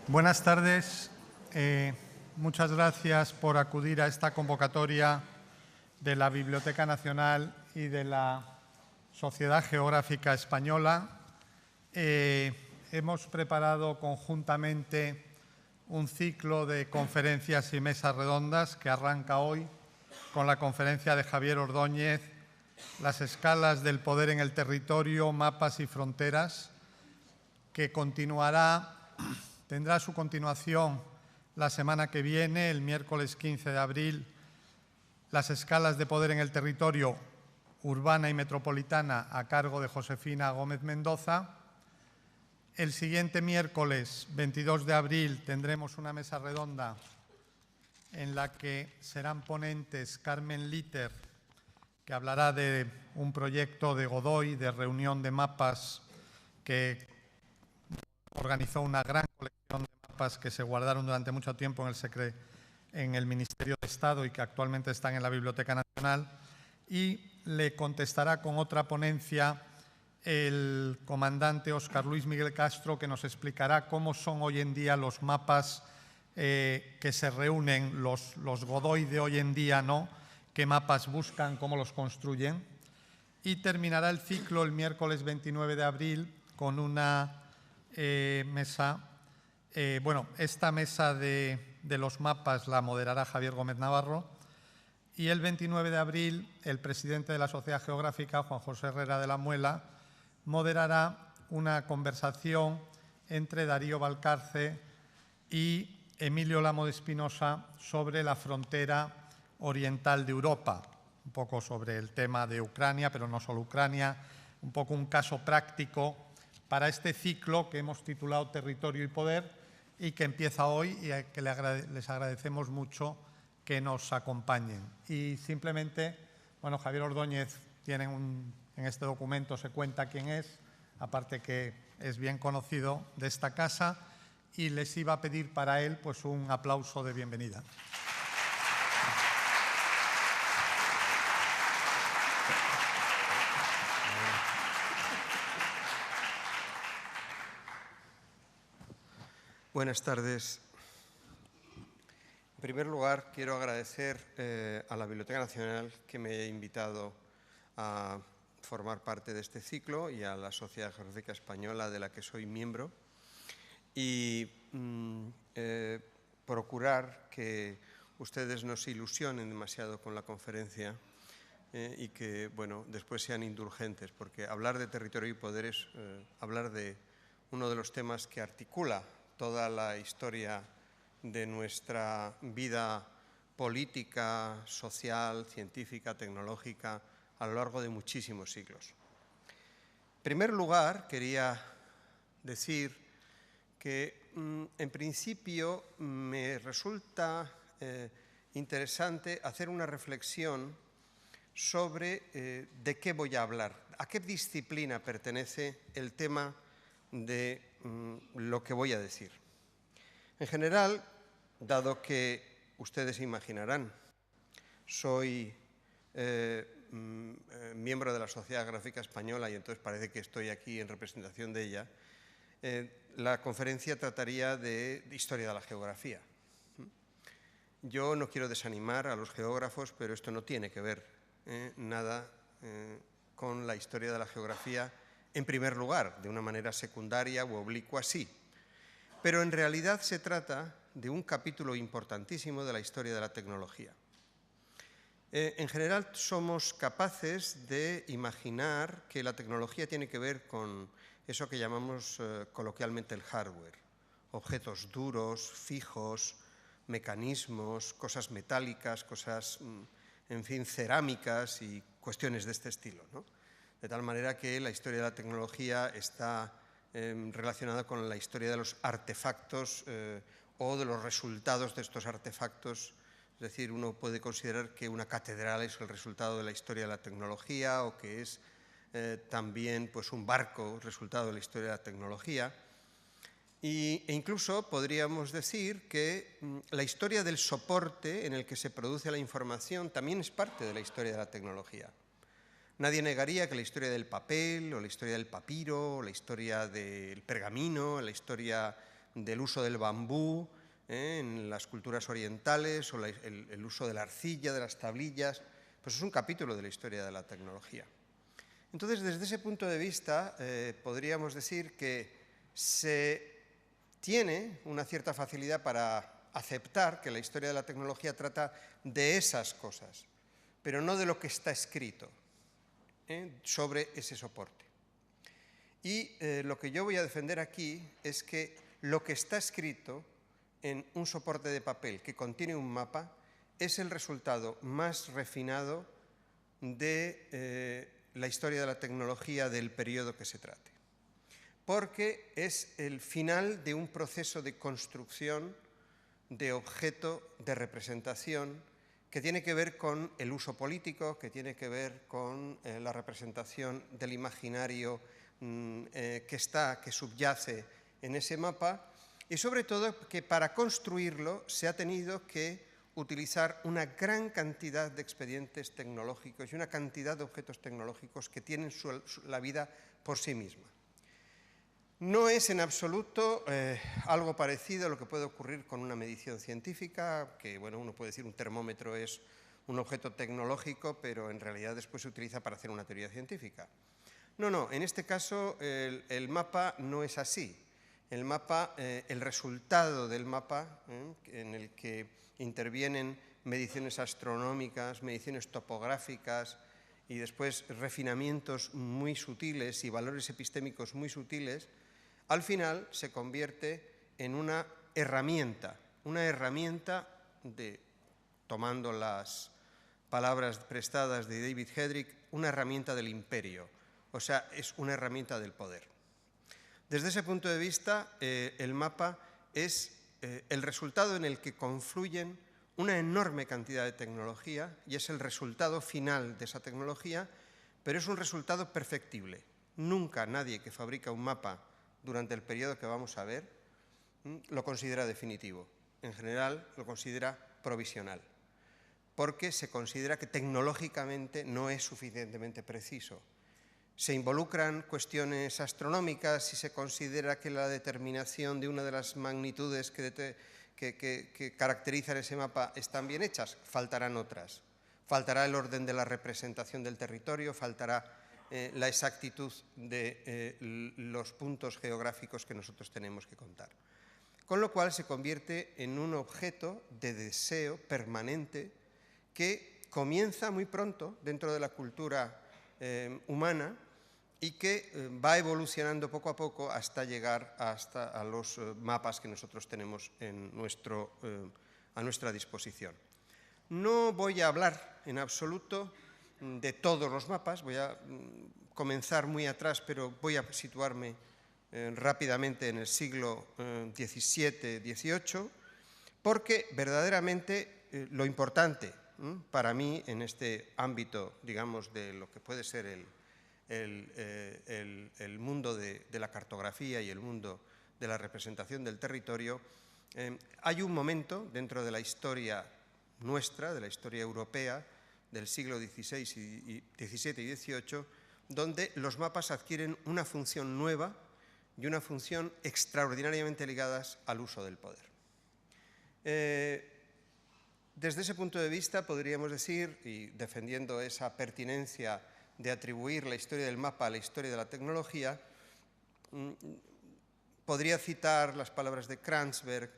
Buenas tardes. Muchas gracias por acudir a esta convocatoria de la Biblioteca Nacional y de la Sociedad Geográfica Española. Hemos preparado conjuntamente un ciclo de conferencias y mesas redondas que arranca hoy con la conferencia de Javier Ordóñez, Las escalas del poder en el territorio, mapas y fronteras, que tendrá su continuación la semana que viene, el miércoles 15 de abril, las escalas de poder en el territorio urbana y metropolitana a cargo de Josefina Gómez Mendoza. El siguiente miércoles 22 de abril tendremos una mesa redonda en la que serán ponentes Carmen Liter, que hablará de un proyecto de Godoy de reunión de mapas que organizó una gran colección de mapas que se guardaron durante mucho tiempo en el Ministerio de Estado y que actualmente están en la Biblioteca Nacional, y le contestará con otra ponencia el comandante Óscar Luis Miguel Castro, que nos explicará cómo son hoy en día los mapas que se reúnen, los Godoy de hoy en día, ¿no? Qué mapas buscan, cómo los construyen. Y terminará el ciclo el miércoles 29 de abril con una mesa. Esta mesa de los mapas la moderará Javier Gómez Navarro, y el 29 de abril el presidente de la Sociedad Geográfica, Juan José Herrera de la Muela, moderará una conversación entre Darío Valcarce y Emilio Lamo de Espinosa sobre la frontera oriental de Europa, un poco sobre el tema de Ucrania, pero no solo Ucrania, un poco un caso práctico para este ciclo que hemos titulado Territorio y Poder y que empieza hoy, y que les agradecemos mucho que nos acompañen. Y simplemente, Javier Ordóñez en este documento se cuenta quién es, aparte que es bien conocido de esta casa, y les iba a pedir para él pues un aplauso de bienvenida. Buenas tardes. En primer lugar, quiero agradecer a la Biblioteca Nacional que me haya invitado a formar parte de este ciclo y a la Sociedad Geográfica Española, de la que soy miembro, y procurar que ustedes no se ilusionen demasiado con la conferencia y que, después sean indulgentes, porque hablar de territorio y poder es hablar de uno de los temas que articula toda la historia de nuestra vida política, social, científica, tecnológica, a lo largo de muchísimos siglos. En primer lugar, quería decir que, en principio, me resulta interesante hacer una reflexión sobre de qué voy a hablar, a qué disciplina pertenece el tema de lo que voy a decir. En general, dado que ustedes imaginarán, soy miembro de la Sociedad Geográfica Española y entonces parece que estoy aquí en representación de ella, la conferencia trataría de historia de la geografía. Yo no quiero desanimar a los geógrafos, pero esto no tiene que ver nada con la historia de la geografía. En primer lugar, de una manera secundaria u oblicua, sí. Pero en realidad se trata de un capítulo importantísimo de la historia de la tecnología. En general somos capaces de imaginar que la tecnología tiene que ver con eso que llamamos coloquialmente el hardware. Objetos duros, fijos, mecanismos, cosas metálicas, cosas, en fin, cerámicas y cuestiones de este estilo, ¿no? De tal manera que la historia de la tecnología está relacionada con la historia de los artefactos o de los resultados de estos artefactos. Es decir, uno puede considerar que una catedral es el resultado de la historia de la tecnología, o que es también pues, un barco resultado de la historia de la tecnología. E incluso podríamos decir que la historia del soporte en el que se produce la información también es parte de la historia de la tecnología. Nadie negaría que la historia del papel, o la historia del papiro, o la historia del pergamino, la historia del uso del bambú en las culturas orientales o el uso de la arcilla, de las tablillas, pues es un capítulo de la historia de la tecnología. Entonces, desde ese punto de vista, podríamos decir que se tiene una cierta facilidad para aceptar que la historia de la tecnología trata de esas cosas, pero no de lo que está escrito sobre ese soporte. Y lo que yo voy a defender aquí es que lo que está escrito en un soporte de papel que contiene un mapa es el resultado más refinado de la historia de la tecnología del periodo que se trate, porque es el final de un proceso de construcción de objeto, de representación, que tiene que ver con el uso político, que tiene que ver con la representación del imaginario que subyace en ese mapa, y sobre todo que para construirlo se ha tenido que utilizar una gran cantidad de expedientes tecnológicos y una cantidad de objetos tecnológicos que tienen la vida por sí misma. No es en absoluto algo parecido a lo que puede ocurrir con una medición científica, que bueno, uno puede decir un termómetro es un objeto tecnológico, pero en realidad después se utiliza para hacer una teoría científica. No, en este caso el mapa no es así. El mapa, el resultado del mapa, en el que intervienen mediciones astronómicas, mediciones topográficas y después refinamientos muy sutiles y valores epistémicos muy sutiles, al final se convierte en una herramienta de, tomando las palabras prestadas de David Headrick, una herramienta del imperio, o sea, es una herramienta del poder. Desde ese punto de vista, el mapa es el resultado en el que confluyen una enorme cantidad de tecnología y es el resultado final de esa tecnología, pero es un resultado perfectible. Nunca nadie que fabrica un mapa durante el periodo que vamos a ver lo considera definitivo. En general lo considera provisional, porque se considera que tecnológicamente no es suficientemente preciso. Se involucran cuestiones astronómicas y se considera que la determinación de una de las magnitudes que caracterizan ese mapa están bien hechas. Faltarán otras. Faltará el orden de la representación del territorio, faltará la exactitud de los puntos geográficos que nosotros tenemos que contar. Con lo cual se convierte en un objeto de deseo permanente que comienza muy pronto dentro de la cultura humana y que va evolucionando poco a poco hasta llegar a los mapas que nosotros tenemos a nuestra disposición. No voy a hablar en absoluto de todos los mapas, voy a comenzar muy atrás, pero voy a situarme rápidamente en el siglo XVII-XVIII, porque verdaderamente lo importante para mí en este ámbito, digamos, de lo que puede ser el mundo de la cartografía y el mundo de la representación del territorio, hay un momento dentro de la historia nuestra, de la historia europea, del siglo XVII y XVIII, donde los mapas adquieren una función nueva y una función extraordinariamente ligadas al uso del poder. Desde ese punto de vista podríamos decir, y defendiendo esa pertinencia de atribuir la historia del mapa a la historia de la tecnología, podría citar las palabras de Kranzberg,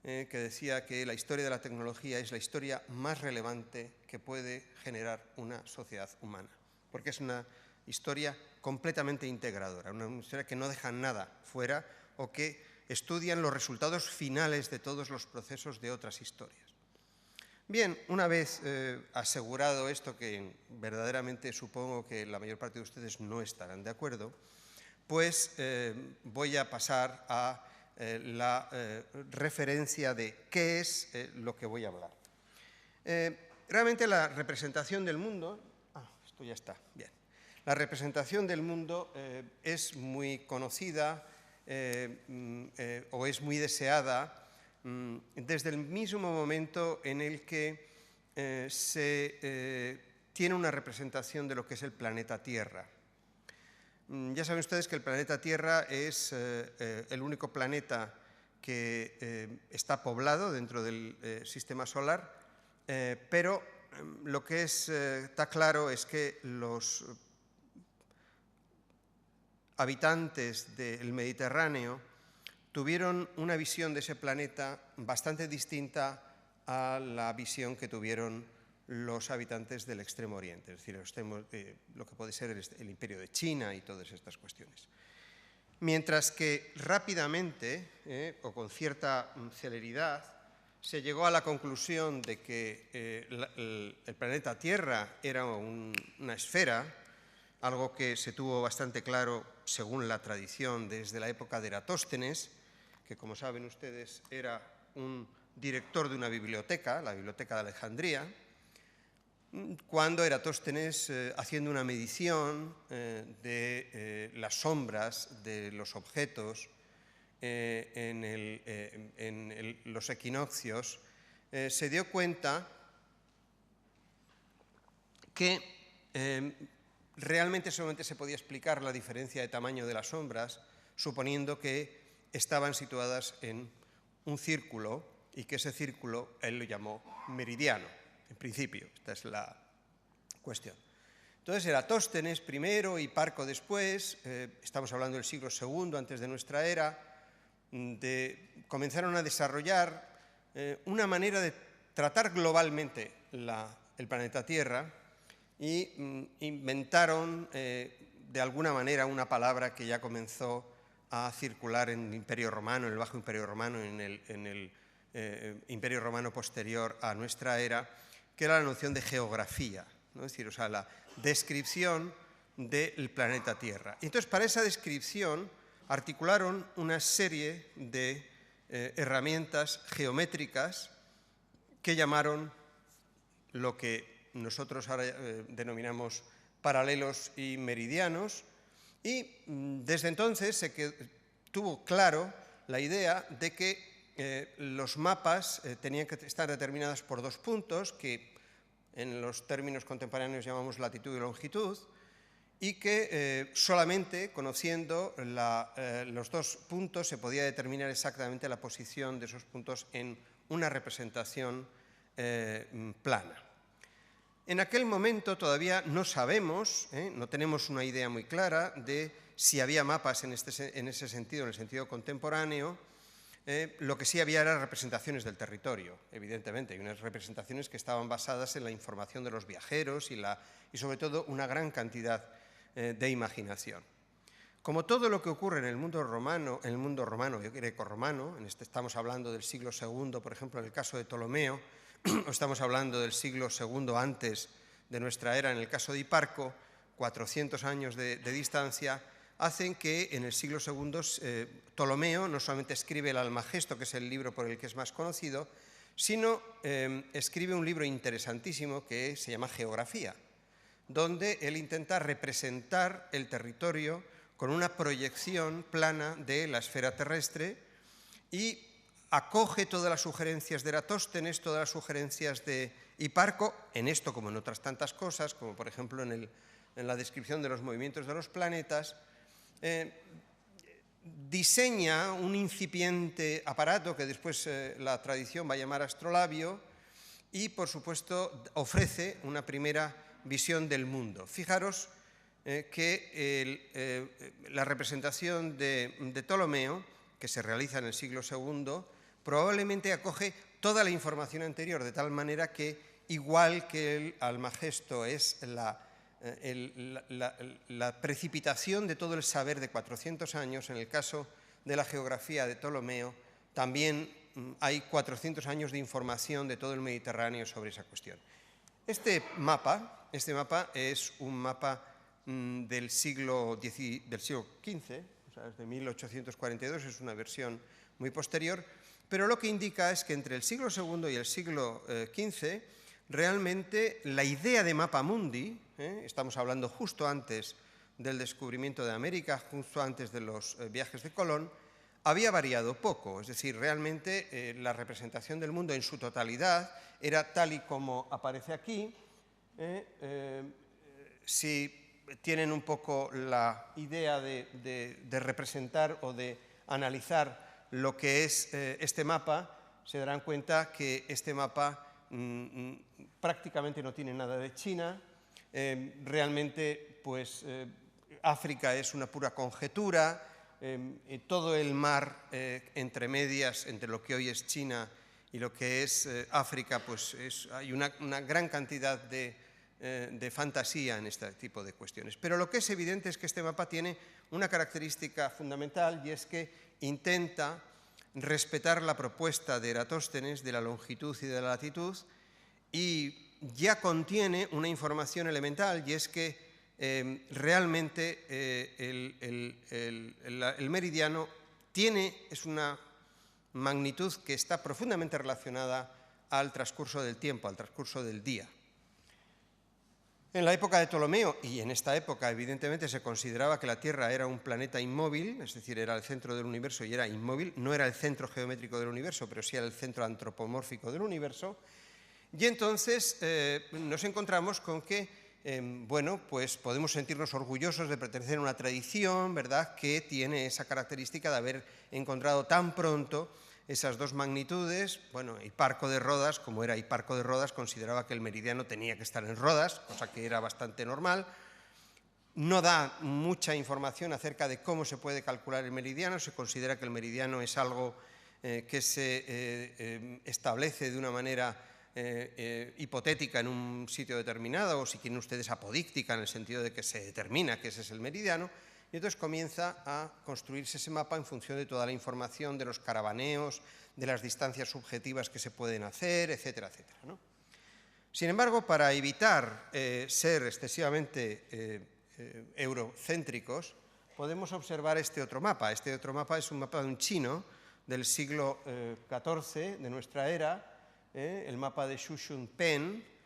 que decía que la historia de la tecnología es la historia más relevante que puede generar una sociedad humana, porque es una historia completamente integradora, una historia que no deja nada fuera o que estudian los resultados finales de todos los procesos de otras historias. Bien, una vez asegurado esto, que verdaderamente supongo que la mayor parte de ustedes no estarán de acuerdo, pues voy a pasar a la referencia de qué es lo que voy a hablar. Realmente la representación del mundo, esto ya está, bien. La representación del mundo es muy conocida o es muy deseada desde el mismo momento en el que se tiene una representación de lo que es el planeta Tierra. Ya saben ustedes que el planeta Tierra es el único planeta que está poblado dentro del sistema solar, pero lo que está claro es que los habitantes del Mediterráneo tuvieron una visión de ese planeta bastante distinta a la visión que tuvieron los habitantes del Extremo Oriente, es decir, lo que puede ser el Imperio de China y todas estas cuestiones. Mientras que rápidamente, o con cierta celeridad, se llegó a la conclusión de que el planeta Tierra era una esfera, algo que se tuvo bastante claro según la tradición desde la época de Eratóstenes, que como saben ustedes era un director de una biblioteca, la Biblioteca de Alejandría, cuando Eratóstenes, haciendo una medición de las sombras de los objetos en los equinoccios, se dio cuenta que realmente solamente se podía explicar la diferencia de tamaño de las sombras suponiendo que estaban situadas en un círculo y que ese círculo él lo llamó meridiano, en principio. Esta es la cuestión. Entonces, Eratóstenes primero y Hiparco después, estamos hablando del siglo II antes de nuestra era, comenzaron a desarrollar una manera de tratar globalmente el planeta Tierra y inventaron de alguna manera una palabra que ya comenzó a circular en el Imperio Romano, en el Bajo Imperio Romano, en el Imperio Romano posterior a nuestra era, que era la noción de geografía, ¿no? Es decir, o sea, la descripción del planeta Tierra. Entonces, para esa descripción articularon una serie de herramientas geométricas que llamaron lo que nosotros ahora denominamos paralelos y meridianos, y desde entonces tuvo claro la idea de que los mapas tenían que estar determinados por dos puntos que en los términos contemporáneos llamamos latitud y longitud, y que solamente conociendo los dos puntos se podía determinar exactamente la posición de esos puntos en una representación plana. En aquel momento todavía no sabemos, no tenemos una idea muy clara de si había mapas en ese sentido, en el sentido contemporáneo. Lo que sí había eran representaciones del territorio, evidentemente, y unas representaciones que estaban basadas en la información de los viajeros y sobre todo una gran cantidad de imaginación. Como todo lo que ocurre en el mundo romano grecorromano, estamos hablando del siglo II, por ejemplo, en el caso de Ptolomeo, o estamos hablando del siglo II antes de nuestra era, en el caso de Hiparco, 400 años de distancia, hacen que en el siglo II Ptolomeo no solamente escribe el Almagesto, que es el libro por el que es más conocido, sino escribe un libro interesantísimo que se llama Geografía, donde él intenta representar el territorio con una proyección plana de la esfera terrestre y acoge todas las sugerencias de Eratóstenes, todas las sugerencias de Hiparco, en esto como en otras tantas cosas, como por ejemplo en la descripción de los movimientos de los planetas, diseña un incipiente aparato que después la tradición va a llamar astrolabio y, por supuesto, ofrece una primera visión del mundo. Fijaros que la representación de Ptolomeo, que se realiza en el siglo II, probablemente acoge toda la información anterior, de tal manera que, igual que el Almagesto es la precipitación de todo el saber de 400 años, en el caso de la geografía de Ptolomeo, también hay 400 años de información de todo el Mediterráneo sobre esa cuestión. Este mapa es un mapa del siglo XV, o sea, es de 1842, es una versión muy posterior, pero lo que indica es que entre el siglo II y el siglo XV, realmente la idea de mapa mundi, estamos hablando justo antes del descubrimiento de América, justo antes de los viajes de Colón, había variado poco. Es decir, realmente la representación del mundo en su totalidad era tal y como aparece aquí. Si tienen un poco la idea de representar o de analizar lo que es este mapa, se darán cuenta que este mapa prácticamente no tiene nada de China. Realmente, pues, África es una pura conjetura. Todo el mar entre medias, entre lo que hoy es China y lo que es África, pues hay una gran cantidad de fantasía en este tipo de cuestiones. Pero lo que es evidente es que este mapa tiene una característica fundamental, y es que intenta respetar la propuesta de Eratóstenes de la longitud y de la latitud, y ya contiene una información elemental, y es que realmente el meridiano es una magnitud que está profundamente relacionada al transcurso del tiempo, al transcurso del día. En la época de Ptolomeo, y en esta época evidentemente se consideraba que la Tierra era un planeta inmóvil, es decir, era el centro del universo y era inmóvil, no era el centro geométrico del universo, pero sí era el centro antropomórfico del universo, y entonces nos encontramos con que, bueno, pues podemos sentirnos orgullosos de pertenecer a una tradición, ¿verdad?, que tiene esa característica de haber encontrado tan pronto esas dos magnitudes. Bueno, Hiparco de Rodas, como era Hiparco de Rodas, consideraba que el meridiano tenía que estar en Rodas, cosa que era bastante normal. No da mucha información acerca de cómo se puede calcular el meridiano. Se considera que el meridiano es algo que se establece de una manera hipotética en un sitio determinado, o si quieren ustedes apodíctica, en el sentido de que se determina que ese es el meridiano. Y entonces comienza a construirse ese mapa en función de toda la información, de los caravaneos, de las distancias subjetivas que se pueden hacer, etcétera, etcétera, ¿no? Sin embargo, para evitar ser excesivamente eurocéntricos, podemos observar este otro mapa. Este otro mapa es un mapa de un chino del siglo XIV de nuestra era, el mapa de Xu Xunpen,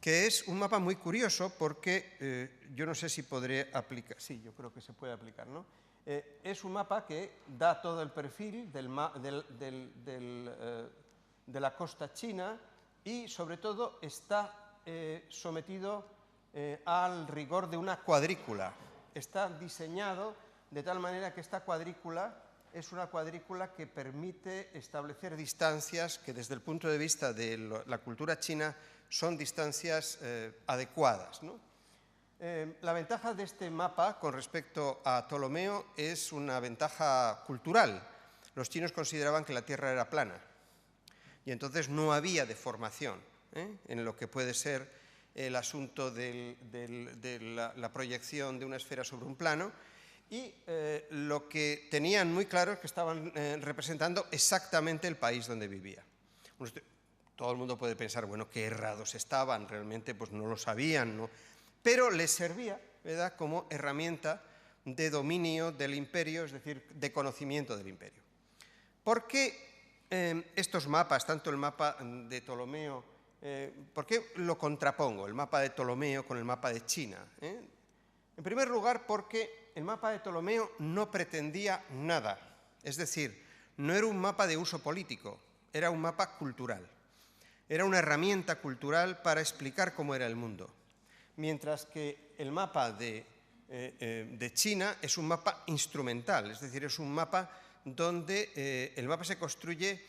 que es un mapa muy curioso porque yo no sé si podré aplicar, sí, yo creo que se puede aplicar, ¿no? Es un mapa que da todo el perfil de la costa china, y sobre todo está sometido al rigor de una cuadrícula. Está diseñado de tal manera que esta cuadrícula es una cuadrícula que permite establecer distancias que desde el punto de vista de la cultura china son distancias adecuadas, ¿no? La ventaja de este mapa con respecto a Ptolomeo es una ventaja cultural. Los chinos consideraban que la Tierra era plana y entonces no había deformación en lo que puede ser el asunto de la proyección de una esfera sobre un plano, y lo que tenían muy claro es que estaban representando exactamente el país donde vivía. Todo el mundo puede pensar, bueno, qué errados estaban, realmente pues no lo sabían, ¿no? Pero les servía, ¿verdad?, como herramienta de dominio del imperio, es decir, de conocimiento del imperio. ¿Por qué estos mapas, tanto el mapa de Ptolomeo, por qué lo contrapongo, el mapa de Ptolomeo con el mapa de China? En primer lugar, porque el mapa de Ptolomeo no pretendía nada, es decir, no era un mapa de uso político, era un mapa cultural. Era una herramienta cultural para explicar cómo era el mundo, mientras que el mapa de China es un mapa instrumental, es decir, es un mapa donde el mapa se construye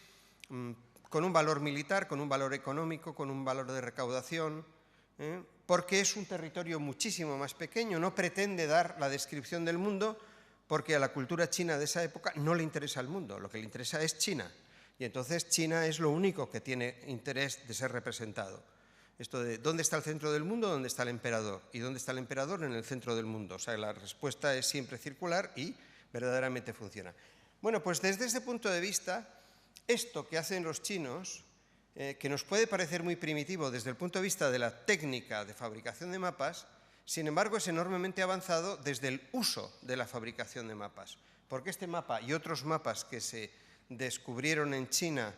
con un valor militar, con un valor económico, con un valor de recaudación, porque es un territorio muchísimo más pequeño, no pretende dar la descripción del mundo, porque a la cultura china de esa época no le interesa el mundo, lo que le interesa es China. Y entonces China es lo único que tiene interés de ser representado. Esto de ¿dónde está el centro del mundo? ¿Dónde está el emperador? ¿Y dónde está el emperador? En el centro del mundo. O sea, la respuesta es siempre circular y verdaderamente funciona. Bueno, pues desde ese punto de vista, esto que hacen los chinos, que nos puede parecer muy primitivo desde el punto de vista de la técnica de fabricación de mapas, sin embargo es enormemente avanzado desde el uso de la fabricación de mapas. Porque este mapa y otros mapas que se descubrieron en China,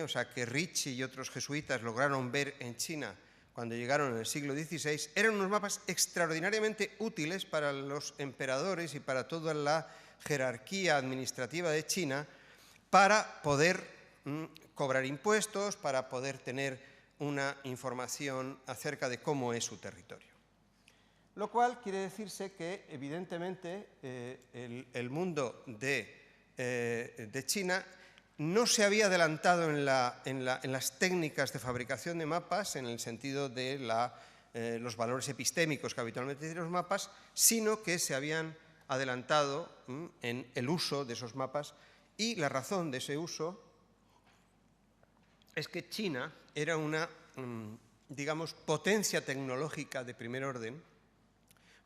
o sea, que Ricci y otros jesuitas lograron ver en China cuando llegaron en el siglo XVI, eran unos mapas extraordinariamente útiles para los emperadores y para toda la jerarquía administrativa de China, para poder cobrar impuestos, para poder tener una información acerca de cómo es su territorio. Lo cual quiere decirse que, evidentemente, el mundo de de China, no se había adelantado en las técnicas de fabricación de mapas en el sentido de los valores epistémicos que habitualmente tienen los mapas, sino que se habían adelantado en el uso de esos mapas, y la razón de ese uso es que China era una, digamos, potencia tecnológica de primer orden,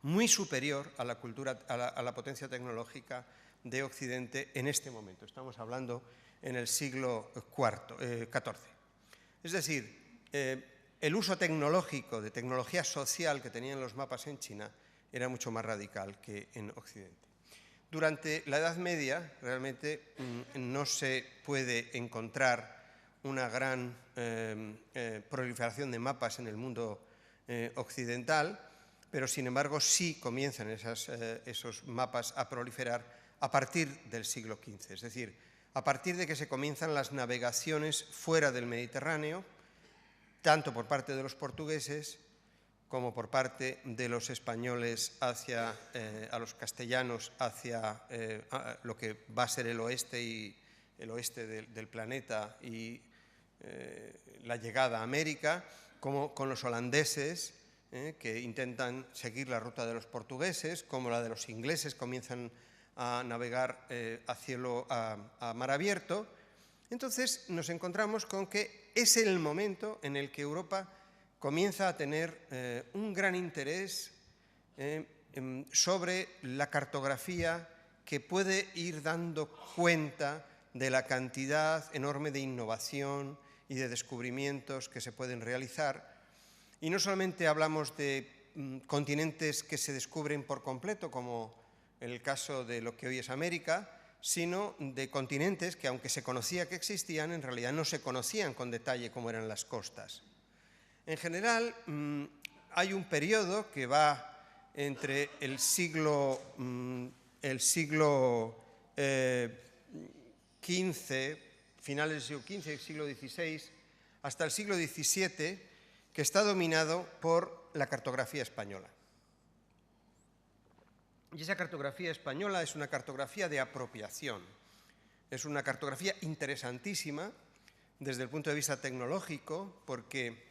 muy superior a la potencia tecnológica de Occidente en este momento. Estamos hablando en el siglo XIV. Es decir, el uso tecnológico, de tecnología social que tenían los mapas en China era mucho más radical que en Occidente. Durante la Edad Media realmente no se puede encontrar una gran proliferación de mapas en el mundo occidental, pero sin embargo sí comienzan esos mapas a proliferar a partir del siglo XV, es decir, a partir de que se comienzan las navegaciones fuera del Mediterráneo, tanto por parte de los portugueses como por parte de los españoles a los castellanos hacia lo que va a ser el oeste del planeta y la llegada a América, como con los holandeses que intentan seguir la ruta de los portugueses, como la de los ingleses comienzan a navegar a mar abierto. Entonces nos encontramos con que es el momento en el que Europa comienza a tener un gran interés sobre la cartografía, que puede ir dando cuenta de la cantidad enorme de innovación y de descubrimientos que se pueden realizar. Y no solamente hablamos de continentes que se descubren por completo, como en el caso de lo que hoy es América, sino de continentes que, aunque se conocía que existían, en realidad no se conocían con detalle como eran las costas. En general, hay un periodo que va entre el siglo XV, finales del siglo XV y siglo XVI, hasta el siglo XVII, que está dominado por la cartografía española. Y esa cartografía española es una cartografía de apropiación. Es una cartografía interesantísima desde el punto de vista tecnológico, porque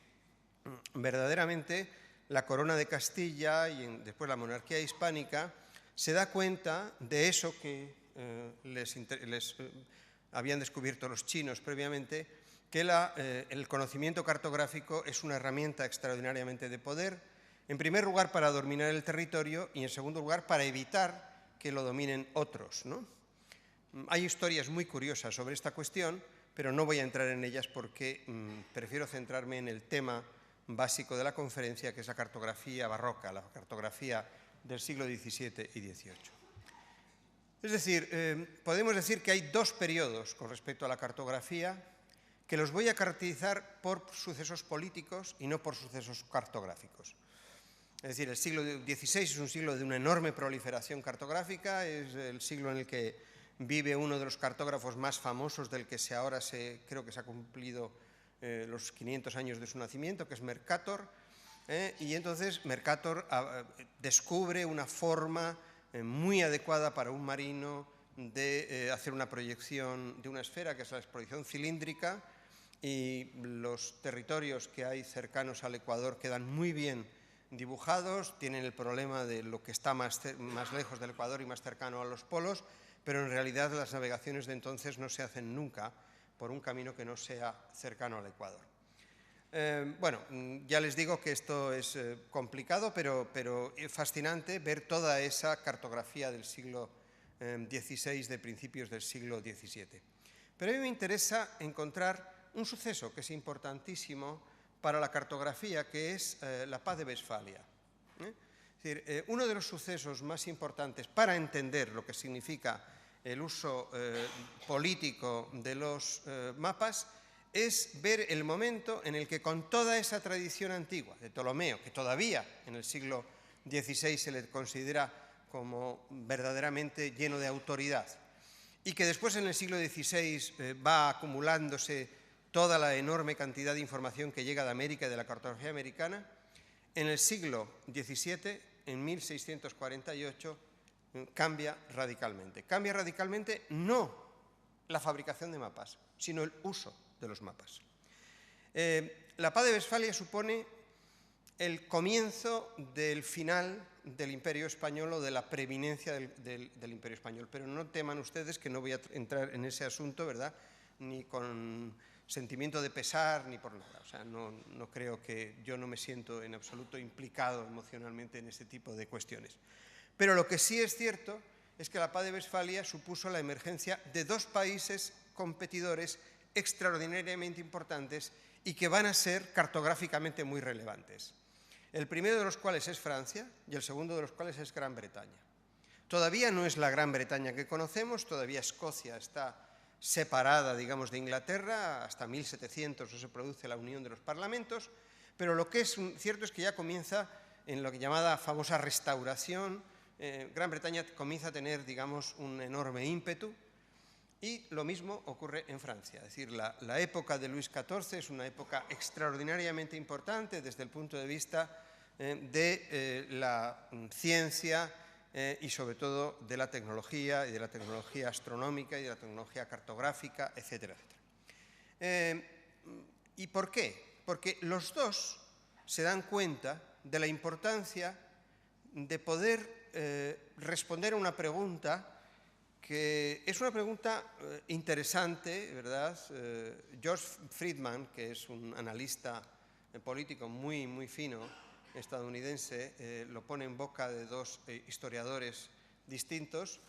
verdaderamente la corona de Castilla y después la monarquía hispánica se da cuenta de eso que les habían descubierto los chinos previamente, que el conocimiento cartográfico es una herramienta extraordinariamente de poder, en primer lugar para dominar el territorio y en segundo lugar para evitar que lo dominen otros, ¿no? Hay historias muy curiosas sobre esta cuestión, pero no voy a entrar en ellas porque prefiero centrarme en el tema básico de la conferencia, que es la cartografía barroca, la cartografía del siglo XVII y XVIII. Es decir, podemos decir que hay dos periodos con respecto a la cartografía, que los voy a caracterizar por sucesos políticos y no por sucesos cartográficos. Es decir, el siglo XVI es un siglo de una enorme proliferación cartográfica, es el siglo en el que vive uno de los cartógrafos más famosos del que ahora creo que se ha cumplido los 500 años de su nacimiento, que es Mercator, y entonces Mercator descubre una forma muy adecuada para un marino de hacer una proyección de una esfera, que es la proyección cilíndrica, y los territorios que hay cercanos al Ecuador quedan muy bien dibujados, tienen el problema de lo que está más lejos del Ecuador y más cercano a los polos, pero en realidad las navegaciones de entonces no se hacen nunca por un camino que no sea cercano al Ecuador. Bueno, ya les digo que esto es complicado, pero fascinante ver toda esa cartografía del siglo XVI, de principios del siglo XVII. Pero a mí me interesa encontrar un suceso que es importantísimo para la cartografía, que es la Paz de Westfalia. Es decir, uno de los sucesos más importantes para entender lo que significa el uso político de los mapas es ver el momento en el que, con toda esa tradición antigua de Ptolomeo, que todavía en el siglo XVI se le considera como verdaderamente lleno de autoridad, y que después en el siglo XVI va acumulándose toda la enorme cantidad de información que llega de América y de la cartografía americana, en el siglo XVII, en 1648, cambia radicalmente. Cambia radicalmente no la fabricación de mapas, sino el uso de los mapas. La Paz de Westfalia supone el comienzo del final del Imperio Español o de la preeminencia del Imperio Español. Pero no teman ustedes que no voy a entrar en ese asunto, ¿verdad? Ni con sentimiento de pesar, ni por nada. O sea, no creo que yo no me siento en absoluto implicado emocionalmente en este tipo de cuestiones. Pero lo que sí es cierto es que la Paz de Westfalia supuso la emergencia de dos países competidores extraordinariamente importantes y que van a ser cartográficamente muy relevantes. El primero de los cuales es Francia y el segundo de los cuales es Gran Bretaña. Todavía no es la Gran Bretaña que conocemos, todavía Escocia está separada, digamos, de Inglaterra, hasta 1700 no se produce la unión de los parlamentos, pero lo que es cierto es que ya comienza en lo que llamada famosa restauración, Gran Bretaña comienza a tener, digamos, un enorme ímpetu. Y lo mismo ocurre en Francia, es decir, la época de Luis XIV es una época extraordinariamente importante desde el punto de vista de la ciencia y sobre todo de la tecnología y de la tecnología astronómica y de la tecnología cartográfica, etcétera, etcétera. ¿Y por qué? Porque los dos se dan cuenta de la importancia de poder responder a una pregunta que es una pregunta interesante, ¿verdad? George Friedman, que es un analista político muy, muy fino, estadounidense, lo pone en boca de dos historiadores distintos,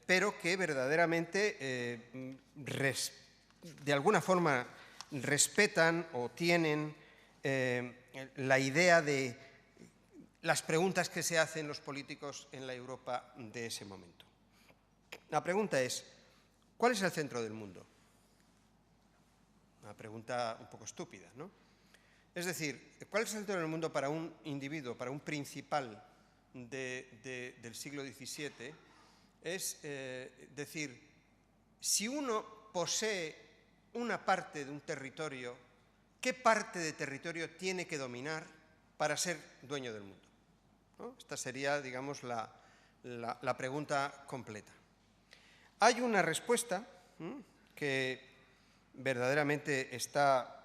pero que verdaderamente de alguna forma respetan o tienen la idea de las preguntas que se hacen los políticos en la Europa de ese momento. La pregunta es, ¿cuál es el centro del mundo? Una pregunta un poco estúpida, ¿no? Es decir, ¿cuál es el centro del mundo para un individuo, para un principal del siglo XVII? Es decir, si uno posee una parte de un territorio, ¿qué parte de territorio tiene que dominar para ser dueño del mundo? ¿No? Esta sería, digamos, la pregunta completa. Hay una respuesta que verdaderamente está,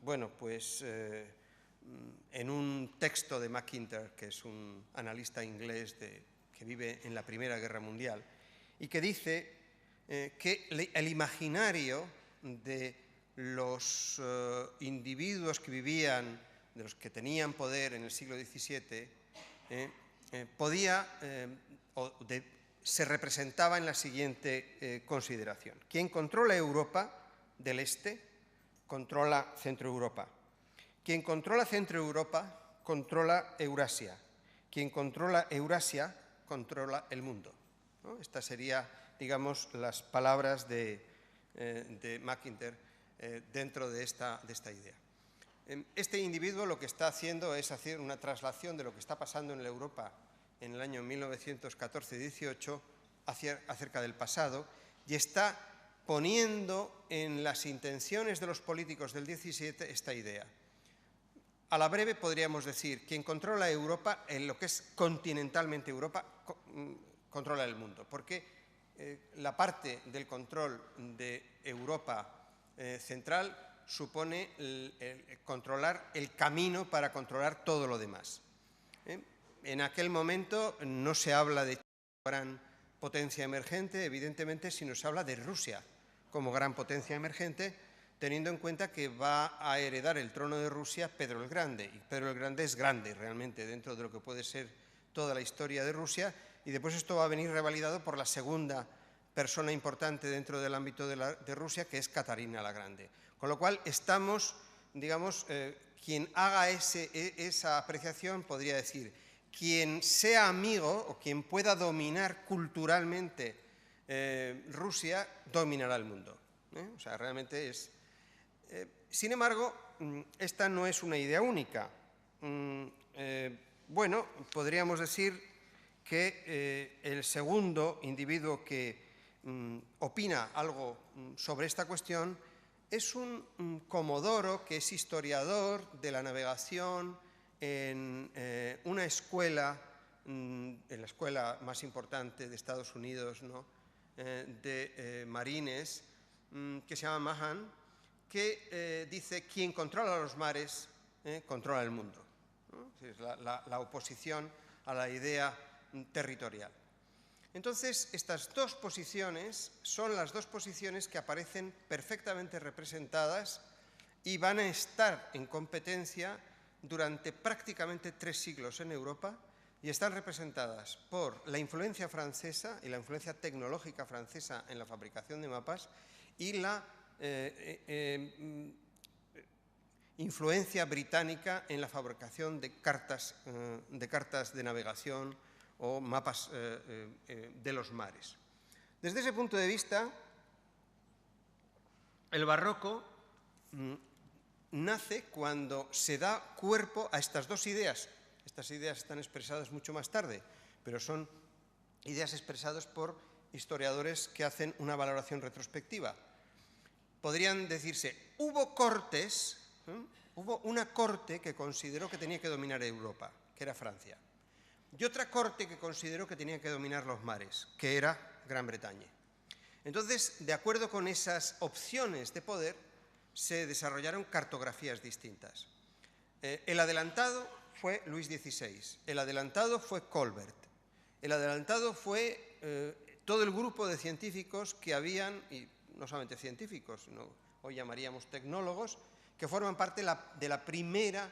bueno, pues en un texto de Mackinter, que es un analista inglés que vive en la Primera Guerra Mundial, y que dice que el imaginario de los individuos que vivían, de los que tenían poder en el siglo XVII, se representaba en la siguiente consideración. Quien controla Europa del Este, controla Centro Europa. Quien controla Centro Europa, controla Eurasia. Quien controla Eurasia, controla el mundo, ¿no? Estas serían, digamos, las palabras de Mackinter dentro de esta idea. Este individuo lo que está haciendo es hacer una traslación de lo que está pasando en la Europa en el año 1914-18 acerca del pasado y está poniendo en las intenciones de los políticos del 17 esta idea. A la breve podríamos decir, quien controla Europa, en lo que es continentalmente Europa, controla el mundo, porque la parte del control de Europa central supone controlar el camino para controlar todo lo demás. En aquel momento no se habla de gran potencia emergente, evidentemente, sino se habla de Rusia como gran potencia emergente, teniendo en cuenta que va a heredar el trono de Rusia Pedro el Grande. Y Pedro el Grande es grande realmente dentro de lo que puede ser toda la historia de Rusia, y después esto va a venir revalidado por la segunda persona importante dentro del ámbito de Rusia, que es Catarina la Grande. Con lo cual estamos, digamos, quien haga esa apreciación podría decir, quien sea amigo o quien pueda dominar culturalmente Rusia, dominará el mundo. O sea, realmente es... sin embargo, esta no es una idea única. Bueno, podríamos decir que el segundo individuo que opina algo sobre esta cuestión es un Comodoro, que es historiador de la navegación en una escuela en la escuela más importante de Estados Unidos, ¿no?, de marines, que se llama Mahan, que dice: quien controla los mares, controla el mundo, ¿no? Es la oposición a la idea territorial. Entonces, estas dos posiciones son las dos posiciones que aparecen perfectamente representadas y van a estar en competencia durante prácticamente 3 siglos en Europa, y están representadas por la influencia francesa y la influencia tecnológica francesa en la fabricación de mapas y la influencia británica en la fabricación de cartas de navegación o mapas de los mares. Desde ese punto de vista, el barroco nace cuando se da cuerpo a estas dos ideas. Estas ideas están expresadas mucho más tarde, pero son ideas expresadas por historiadores que hacen una valoración retrospectiva. Podrían decirse: hubo cortes, hubo una corte que consideró que tenía que dominar Europa, que era Francia, y otra corte que consideró que tenía que dominar los mares, que era Gran Bretaña. Entonces, de acuerdo con esas opciones de poder, se desarrollaron cartografías distintas. El adelantado fue Luis XVI, el adelantado fue Colbert, el adelantado fue todo el grupo de científicos que habían, y no solamente científicos, sino hoy llamaríamos tecnólogos, que forman parte de la primera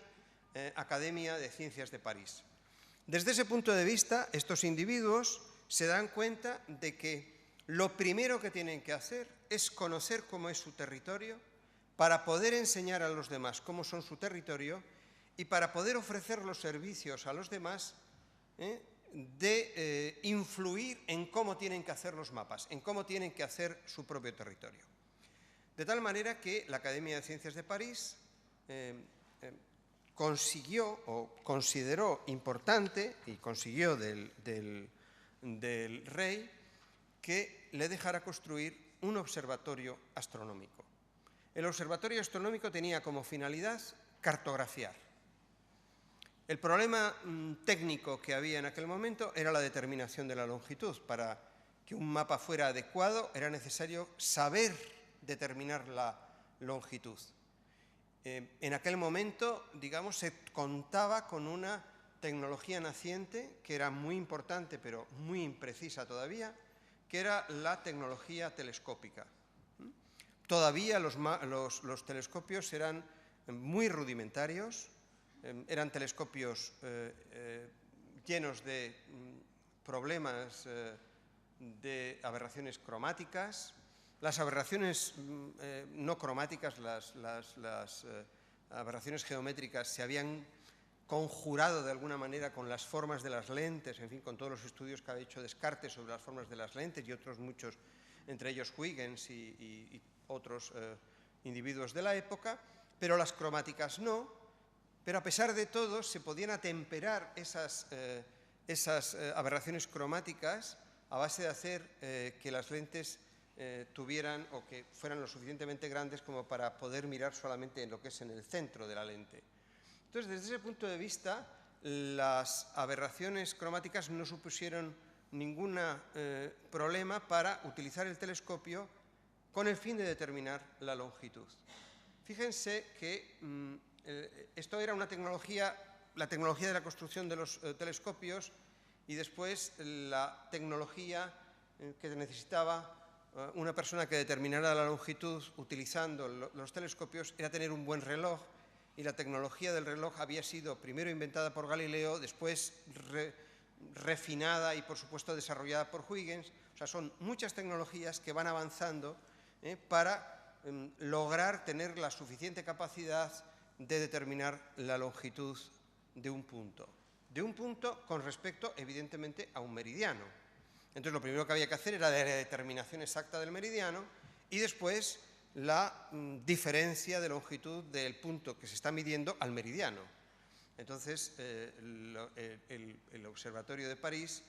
Academia de Ciencias de París. Desde ese punto de vista, estos individuos se dan cuenta de que lo primero que tienen que hacer es conocer cómo es su territorio para poder enseñar a los demás cómo son su territorio y para poder ofrecer los servicios a los demás de influir en cómo tienen que hacer los mapas, en cómo tienen que hacer su propio territorio. De tal manera que la Academia de Ciencias de París consiguió o consideró importante y consiguió del rey que le dejara construir un observatorio astronómico. El observatorio astronómico tenía como finalidad cartografiar. El problema técnico que había en aquel momento era la determinación de la longitud. Para que un mapa fuera adecuado era necesario saber determinar la longitud. En aquel momento, digamos, se contaba con una tecnología naciente que era muy importante, pero muy imprecisa todavía, que era la tecnología telescópica. Todavía los telescopios eran muy rudimentarios, eran telescopios llenos de problemas de aberraciones cromáticas. Las aberraciones no cromáticas, las aberraciones geométricas, se habían conjurado de alguna manera con las formas de las lentes, en fin, con todos los estudios que ha hecho Descartes sobre las formas de las lentes y otros muchos, entre ellos Huygens y otros individuos de la época, pero las cromáticas no. Pero a pesar de todo se podían atemperar esas aberraciones cromáticas a base de hacer que las lentes tuvieran o que fueran lo suficientemente grandes como para poder mirar solamente en lo que es en el centro de la lente. Entonces, desde ese punto de vista, las aberraciones cromáticas no supusieron ningún problema para utilizar el telescopio con el fin de determinar la longitud. Fíjense que esto era una tecnología, la tecnología de la construcción de los telescopios, y después la tecnología que necesitaba una persona que determinara la longitud utilizando los telescopios era tener un buen reloj, y la tecnología del reloj había sido primero inventada por Galileo, después refinada y por supuesto desarrollada por Huygens. O sea, son muchas tecnologías que van avanzando para lograr tener la suficiente capacidad de determinar la longitud de un punto con respecto, evidentemente, a un meridiano. Entonces, lo primero que había que hacer era la determinación exacta del meridiano y después la diferencia de longitud del punto que se está midiendo al meridiano. Entonces, el Observatorio de París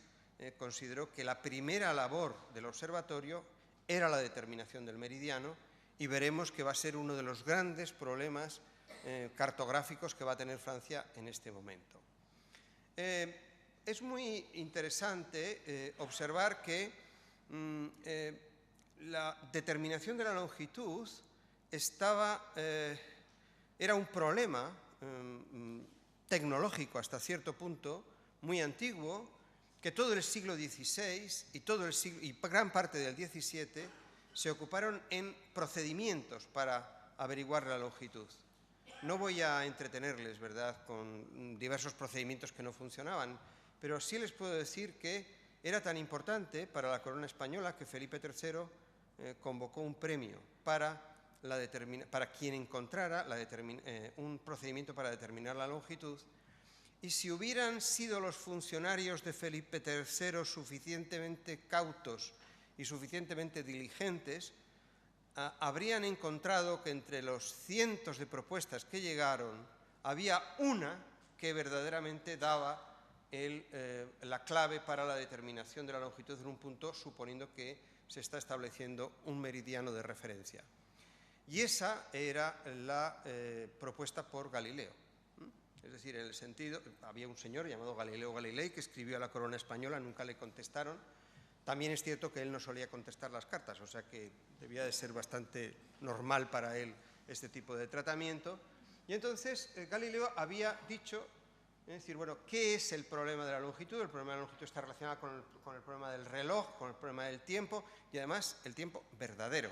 consideró que la primera labor del observatorio era la determinación del meridiano, y veremos que va a ser uno de los grandes problemas cartográficos que va a tener Francia en este momento. es muy interesante observar que la determinación de la longitud era un problema tecnológico hasta cierto punto, muy antiguo, que todo el siglo XVI y gran parte del XVII se ocuparon en procedimientos para averiguar la longitud. No voy a entretenerles, ¿verdad?, con diversos procedimientos que no funcionaban, pero sí les puedo decir que era tan importante para la corona española que Felipe III convocó un premio para quien encontrara un procedimiento para determinar la longitud. Y si hubieran sido los funcionarios de Felipe III suficientemente cautos y suficientemente diligentes, habrían encontrado que entre los cientos de propuestas que llegaron, había una que verdaderamente daba la clave para la determinación de la longitud en un punto, suponiendo que se está estableciendo un meridiano de referencia. Y esa era la propuesta por Galileo. Es decir, en el sentido, había un señor llamado Galileo Galilei que escribió a la corona española, nunca le contestaron. También es cierto que él no solía contestar las cartas, o sea que debía de ser bastante normal para él este tipo de tratamiento. Y entonces Galileo había dicho, es decir, bueno, ¿qué es el problema de la longitud? El problema de la longitud está relacionado con el problema del reloj, con el problema del tiempo y además el tiempo verdadero.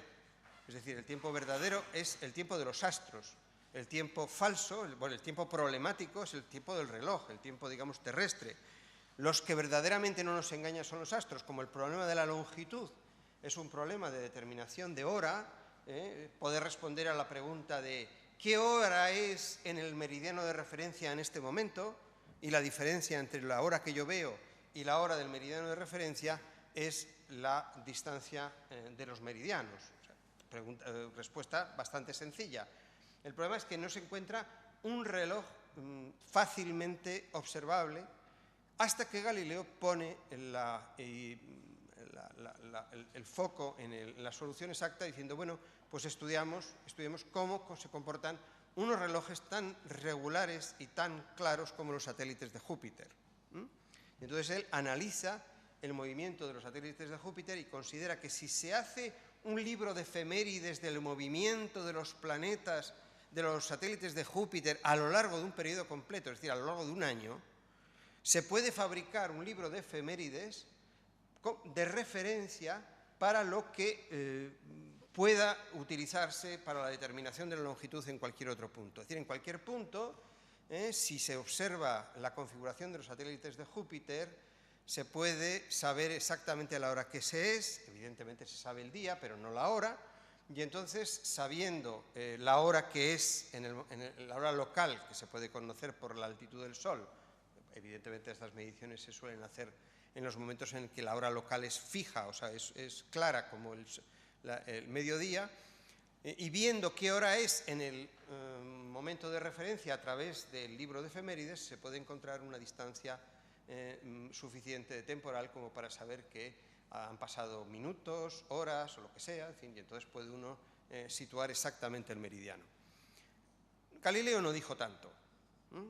Es decir, el tiempo verdadero es el tiempo de los astros. El tiempo falso, el tiempo problemático es el tiempo del reloj, el tiempo, digamos, terrestre. Los que verdaderamente no nos engañan son los astros, como el problema de la longitud es un problema de determinación de hora, poder responder a la pregunta de ¿qué hora es en el meridiano de referencia en este momento? Y la diferencia entre la hora que yo veo y la hora del meridiano de referencia es la distancia de los meridianos. O sea, respuesta bastante sencilla. El problema es que no se encuentra un reloj fácilmente observable hasta que Galileo pone el foco en la solución exacta diciendo, bueno, pues estudiemos cómo se comportan unos relojes tan regulares y tan claros como los satélites de Júpiter. Y entonces él analiza el movimiento de los satélites de Júpiter y considera que si se hace un libro de efemérides del movimiento de los planetas de los satélites de Júpiter a lo largo de un periodo completo, es decir, a lo largo de un año, se puede fabricar un libro de efemérides de referencia para lo que pueda utilizarse para la determinación de la longitud en cualquier otro punto. Es decir, en cualquier punto, si se observa la configuración de los satélites de Júpiter, se puede saber exactamente a la hora que se es, evidentemente se sabe el día, pero no la hora. Y entonces, sabiendo la hora que es, la hora local, que se puede conocer por la altitud del Sol, evidentemente estas mediciones se suelen hacer en los momentos en que la hora local es fija, o sea, es clara como el mediodía, y viendo qué hora es en el momento de referencia a través del libro de efemérides, se puede encontrar una distancia suficiente de temporal como para saber que han pasado minutos, horas o lo que sea, en fin, y entonces puede uno situar exactamente el meridiano. Galileo no dijo tanto.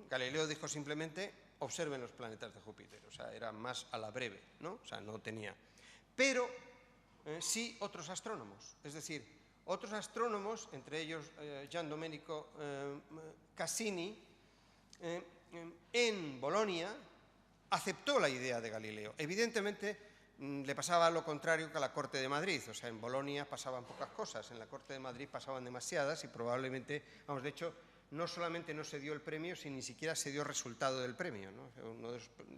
Galileo dijo simplemente, observen los planetas de Júpiter, o sea, era más a la breve, ¿no? O sea, no tenía. Pero sí otros astrónomos, es decir, otros astrónomos, entre ellos Gian Domenico Cassini, en Bolonia, aceptó la idea de Galileo. Evidentemente, le pasaba lo contrario que a la corte de Madrid, o sea, en Bolonia pasaban pocas cosas, en la corte de Madrid pasaban demasiadas y probablemente, vamos, de hecho, no solamente no se dio el premio, sino ni siquiera se dio el resultado del premio, ¿no?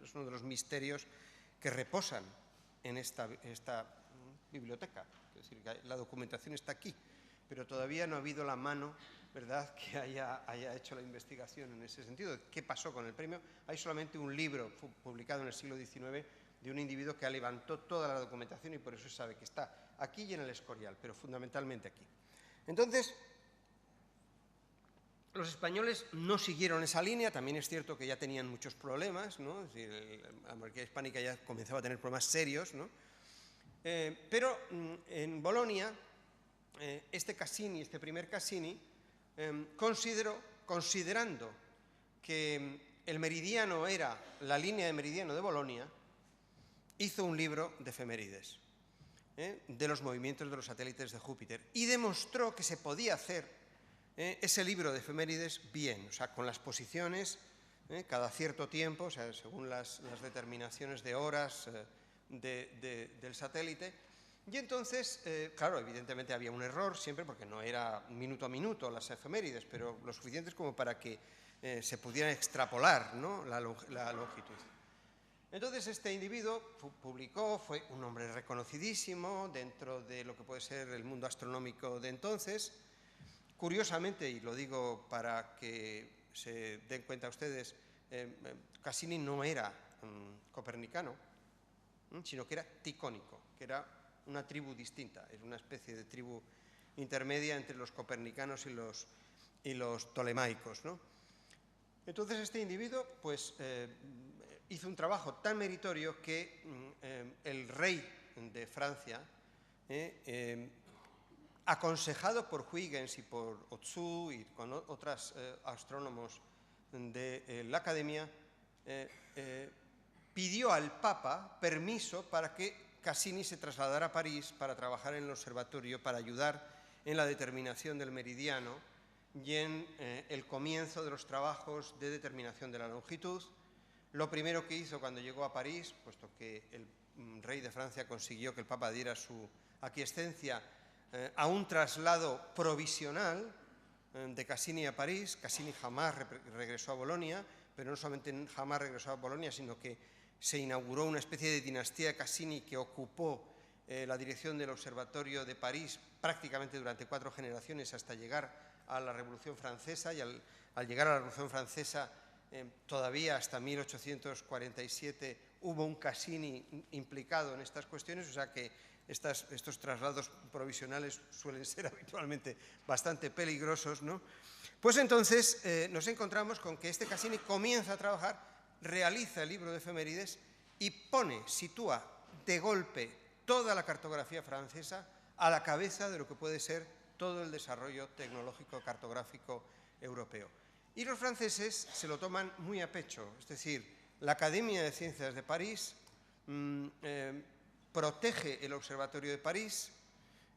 Es uno de los misterios que reposan en esta biblioteca, es decir, que la documentación está aquí, pero todavía no ha habido la mano, ¿verdad?, que haya hecho la investigación en ese sentido. ¿Qué pasó con el premio? Hay solamente un libro publicado en el siglo XIX de un individuo que levantó toda la documentación y por eso se sabe que está aquí y en el Escorial, pero fundamentalmente aquí. Entonces, los españoles no siguieron esa línea, también es cierto que ya tenían muchos problemas, ¿no? Es decir, la monarquía hispánica ya comenzaba a tener problemas serios, ¿no? Pero en Bolonia, este primer Cassini, considerando que el meridiano era la línea de meridiano de Bolonia, hizo un libro de efemérides, de los movimientos de los satélites de Júpiter, y demostró que se podía hacer ese libro de efemérides bien, o sea, con las posiciones cada cierto tiempo, o sea, según las determinaciones de horas del satélite. Y entonces, claro, evidentemente había un error siempre, porque no era minuto a minuto las efemérides, pero lo suficientes como para que se pudiera extrapolar, ¿no?, la longitud. Entonces este individuo publicó, fue un hombre reconocidísimo dentro de lo que puede ser el mundo astronómico de entonces. Curiosamente, y lo digo para que se den cuenta ustedes, Cassini no era copernicano, sino que era ticónico, que era una tribu distinta, es una especie de tribu intermedia entre los copernicanos y los ptolemaicos, ¿no? Entonces este individuo pues, hizo un trabajo tan meritorio que el rey de Francia, aconsejado por Huygens y por Otsu y con otros astrónomos de la Academia, pidió al Papa permiso para que Cassini se trasladara a París para trabajar en el observatorio, para ayudar en la determinación del meridiano y en el comienzo de los trabajos de determinación de la longitud. Lo primero que hizo cuando llegó a París, puesto que el rey de Francia consiguió que el Papa diera su aquiescencia a un traslado provisional de Cassini a París. Cassini jamás regresó a Bolonia, pero no solamente jamás regresó a Bolonia, sino que se inauguró una especie de dinastía de Cassini que ocupó la dirección del Observatorio de París prácticamente durante 4 generaciones hasta llegar a la Revolución Francesa, y al llegar a la Revolución Francesa todavía hasta 1847 hubo un Cassini implicado en estas cuestiones, o sea que estos traslados provisionales suelen ser habitualmente bastante peligrosos, ¿no? Pues entonces nos encontramos con que este Cassini comienza a trabajar, realiza el libro de efemérides y sitúa de golpe toda la cartografía francesa a la cabeza de lo que puede ser todo el desarrollo tecnológico cartográfico europeo. Y los franceses se lo toman muy a pecho, es decir, la Academia de Ciencias de París protege el Observatorio de París.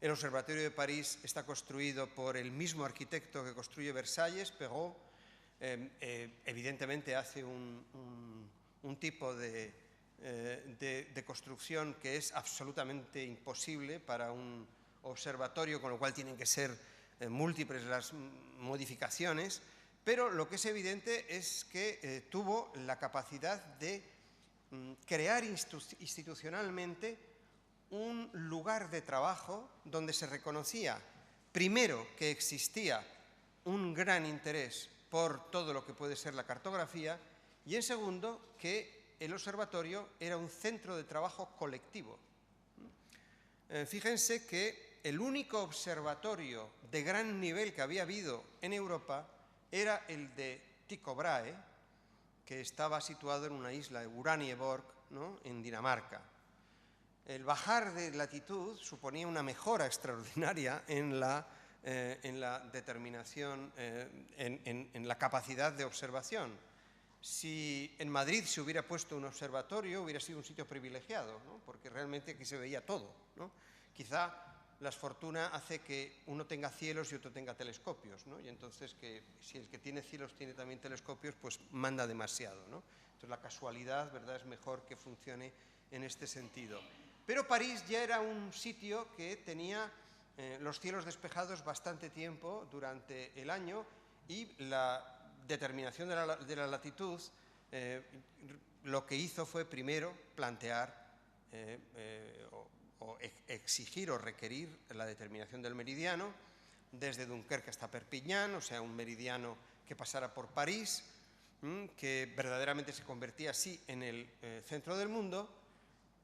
El Observatorio de París está construido por el mismo arquitecto que construye Versalles, Perrault. Evidentemente hace un tipo de construcción que es absolutamente imposible para un observatorio, con lo cual tienen que ser múltiples las modificaciones, pero lo que es evidente es que tuvo la capacidad de crear institucionalmente un lugar de trabajo donde se reconocía, primero, que existía un gran interés por todo lo que puede ser la cartografía, y en segundo, que el observatorio era un centro de trabajo colectivo. Fíjense que el único observatorio de gran nivel que había habido en Europa era el de Tycho Brahe, que estaba situado en una isla de Uranienborg, ¿no?, en Dinamarca. El bajar de latitud suponía una mejora extraordinaria en la determinación, en la capacidad de observación. Si en Madrid se hubiera puesto un observatorio, hubiera sido un sitio privilegiado, ¿no?, porque realmente aquí se veía todo, ¿no? Quizá la fortuna hace que uno tenga cielos y otro tenga telescopios, ¿no? Y entonces si el que tiene cielos tiene también telescopios, pues manda demasiado, ¿no? Entonces la casualidad, ¿verdad?, es mejor que funcione en este sentido. Pero París ya era un sitio que tenía los cielos despejados bastante tiempo durante el año, y la determinación de la latitud lo que hizo fue primero plantear o exigir o requerir la determinación del meridiano desde Dunkerque hasta Perpiñán, o sea, un meridiano que pasara por París, que verdaderamente se convertía así en el centro del mundo.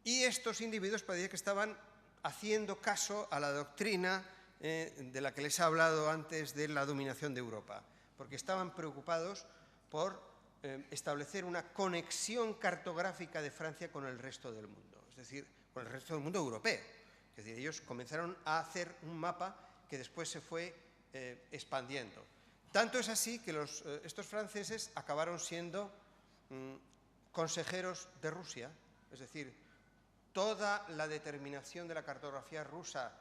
Y estos individuos parecía que estaban haciendo caso a la doctrina de la que les he hablado antes, de la dominación de Europa, porque estaban preocupados por establecer una conexión cartográfica de Francia con el resto del mundo, es decir, con el resto del mundo europeo. Es decir, ellos comenzaron a hacer un mapa que después se fue expandiendo. Tanto es así que estos franceses acabaron siendo consejeros de Rusia, es decir, toda la determinación de la cartografía rusa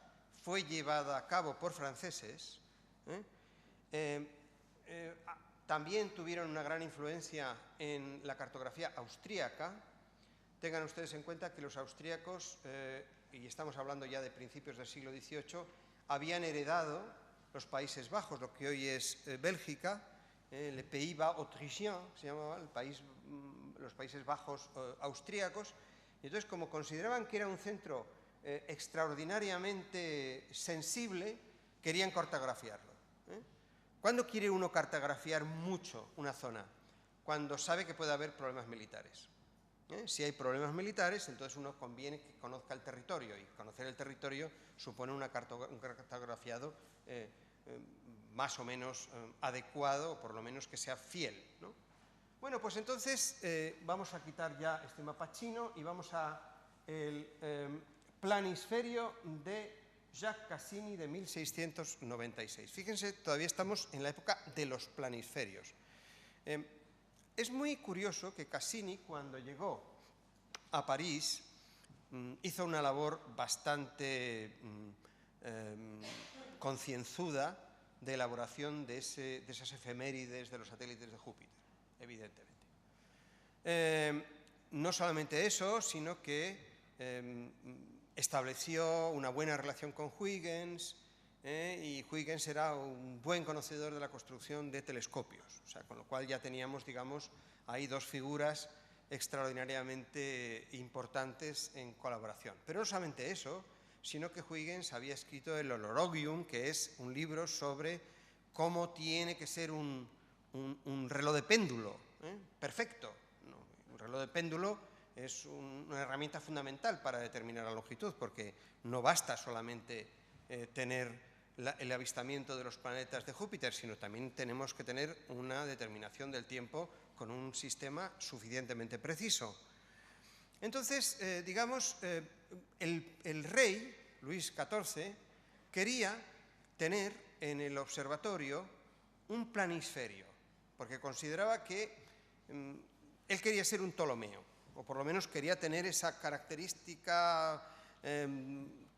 fue llevada a cabo por franceses. También tuvieron una gran influencia en la cartografía austríaca. Tengan ustedes en cuenta que los austríacos, y estamos hablando ya de principios del siglo XVIII, habían heredado los Países Bajos, lo que hoy es Bélgica, le Pays-Bas autrichien, se llamaba los Países Bajos austríacos. Y entonces, como consideraban que era un centro extraordinariamente sensible, querían cartografiarlo. ¿Cuándo quiere uno cartografiar mucho una zona? Cuando sabe que puede haber problemas militares. Si hay problemas militares, entonces uno conviene que conozca el territorio, y conocer el territorio supone un cartografiado más o menos adecuado, o por lo menos que sea fiel, ¿no? Bueno, pues entonces vamos a quitar ya este mapa chino y vamos al planisferio de Jacques Cassini de 1696. Fíjense, todavía estamos en la época de los planisferios. Es muy curioso que Cassini, cuando llegó a París, hizo una labor bastante concienzuda de elaboración de esas efemérides de los satélites de Júpiter, evidentemente. No solamente eso, sino que estableció una buena relación con Huygens, y Huygens era un buen conocedor de la construcción de telescopios, o sea, con lo cual ya teníamos, digamos, ahí dos figuras extraordinariamente importantes en colaboración. Pero no solamente eso, sino que Huygens había escrito el Olorogium, que es un libro sobre cómo tiene que ser un reloj de péndulo perfecto. Un reloj de péndulo es una herramienta fundamental para determinar la longitud, porque no basta solamente tener el avistamiento de los planetas de Júpiter, sino también tenemos que tener una determinación del tiempo con un sistema suficientemente preciso. Entonces, digamos, el rey, Luis XIV, quería tener en el observatorio un planisferio, porque consideraba que él quería ser un Ptolomeo, o por lo menos quería tener esa característica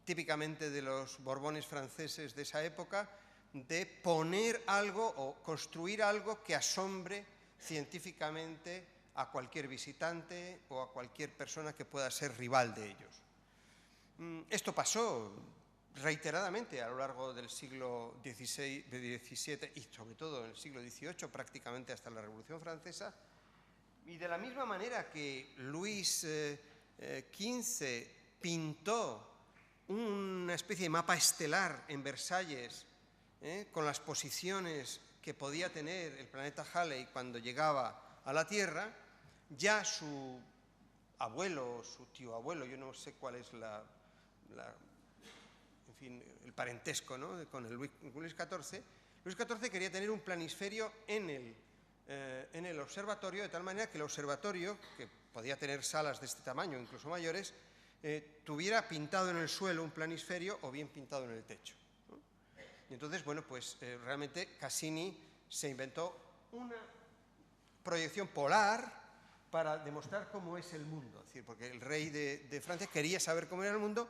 típicamente de los Borbones franceses de esa época, de poner algo o construir algo que asombre científicamente a cualquier visitante o a cualquier persona que pueda ser rival de ellos. Esto pasó reiteradamente a lo largo del siglo XVII y sobre todo en el siglo XVIII, prácticamente hasta la Revolución Francesa. Y de la misma manera que Luis XV pintó una especie de mapa estelar en Versalles con las posiciones que podía tener el planeta Halley cuando llegaba a la Tierra, ya su abuelo, su tío abuelo, yo no sé cuál es en fin, el parentesco, ¿no?, con el Luis XIV. Luis XIV quería tener un planisferio en el observatorio, de tal manera que el observatorio, que podía tener salas de este tamaño, incluso mayores, tuviera pintado en el suelo un planisferio o bien pintado en el techo, ¿no? Y entonces, bueno, pues realmente Cassini se inventó una proyección polar para demostrar cómo es el mundo, es decir, porque el rey de Francia quería saber cómo era el mundo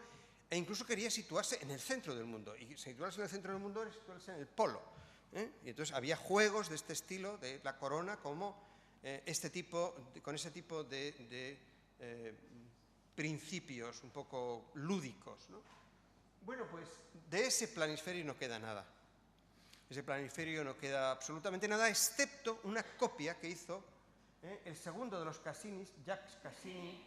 e incluso quería situarse en el centro del mundo, y situarse en el centro del mundo era situarse en el polo, y entonces había juegos de este estilo, de la corona, como con ese tipo de principios un poco lúdicos, ¿no? Bueno, pues de ese planisferio no queda nada. Ese planisferio no queda absolutamente nada, excepto una copia que hizo el segundo de los Cassinis, Jacques Cassini,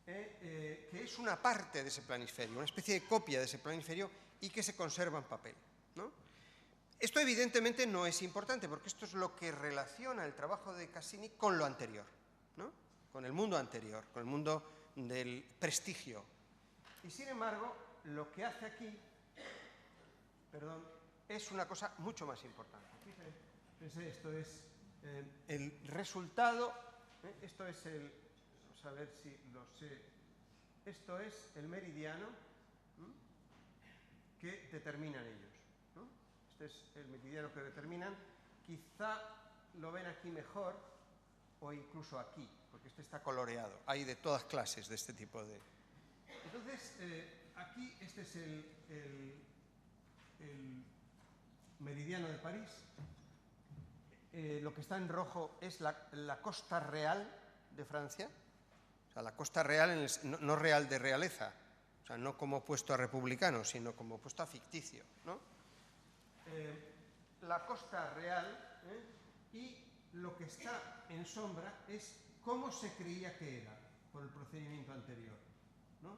que es una parte de ese planisferio, una especie de copia de ese planisferio y que se conserva en papel, ¿no? Esto evidentemente no es importante, porque esto es lo que relaciona el trabajo de Cassini con lo anterior, ¿no?, con el mundo anterior, con el mundo del prestigio. Y sin embargo, lo que hace aquí, es una cosa mucho más importante. Fíjense, esto es el resultado, esto es vamos a ver si lo sé, esto es el meridiano que determinan ellos, ¿no? Este es el meridiano que determinan. Quizá lo ven aquí mejor, o incluso aquí, porque este está coloreado. Hay de todas clases de este tipo de... Entonces, aquí este es el meridiano de París. Lo que está en rojo es la costa real de Francia, o sea, la costa real, no real de realeza, o sea, no como opuesto a republicano, sino como opuesto a ficticio, ¿no? La costa real, y lo que está en sombra es cómo se creía que era por el procedimiento anterior, ¿no?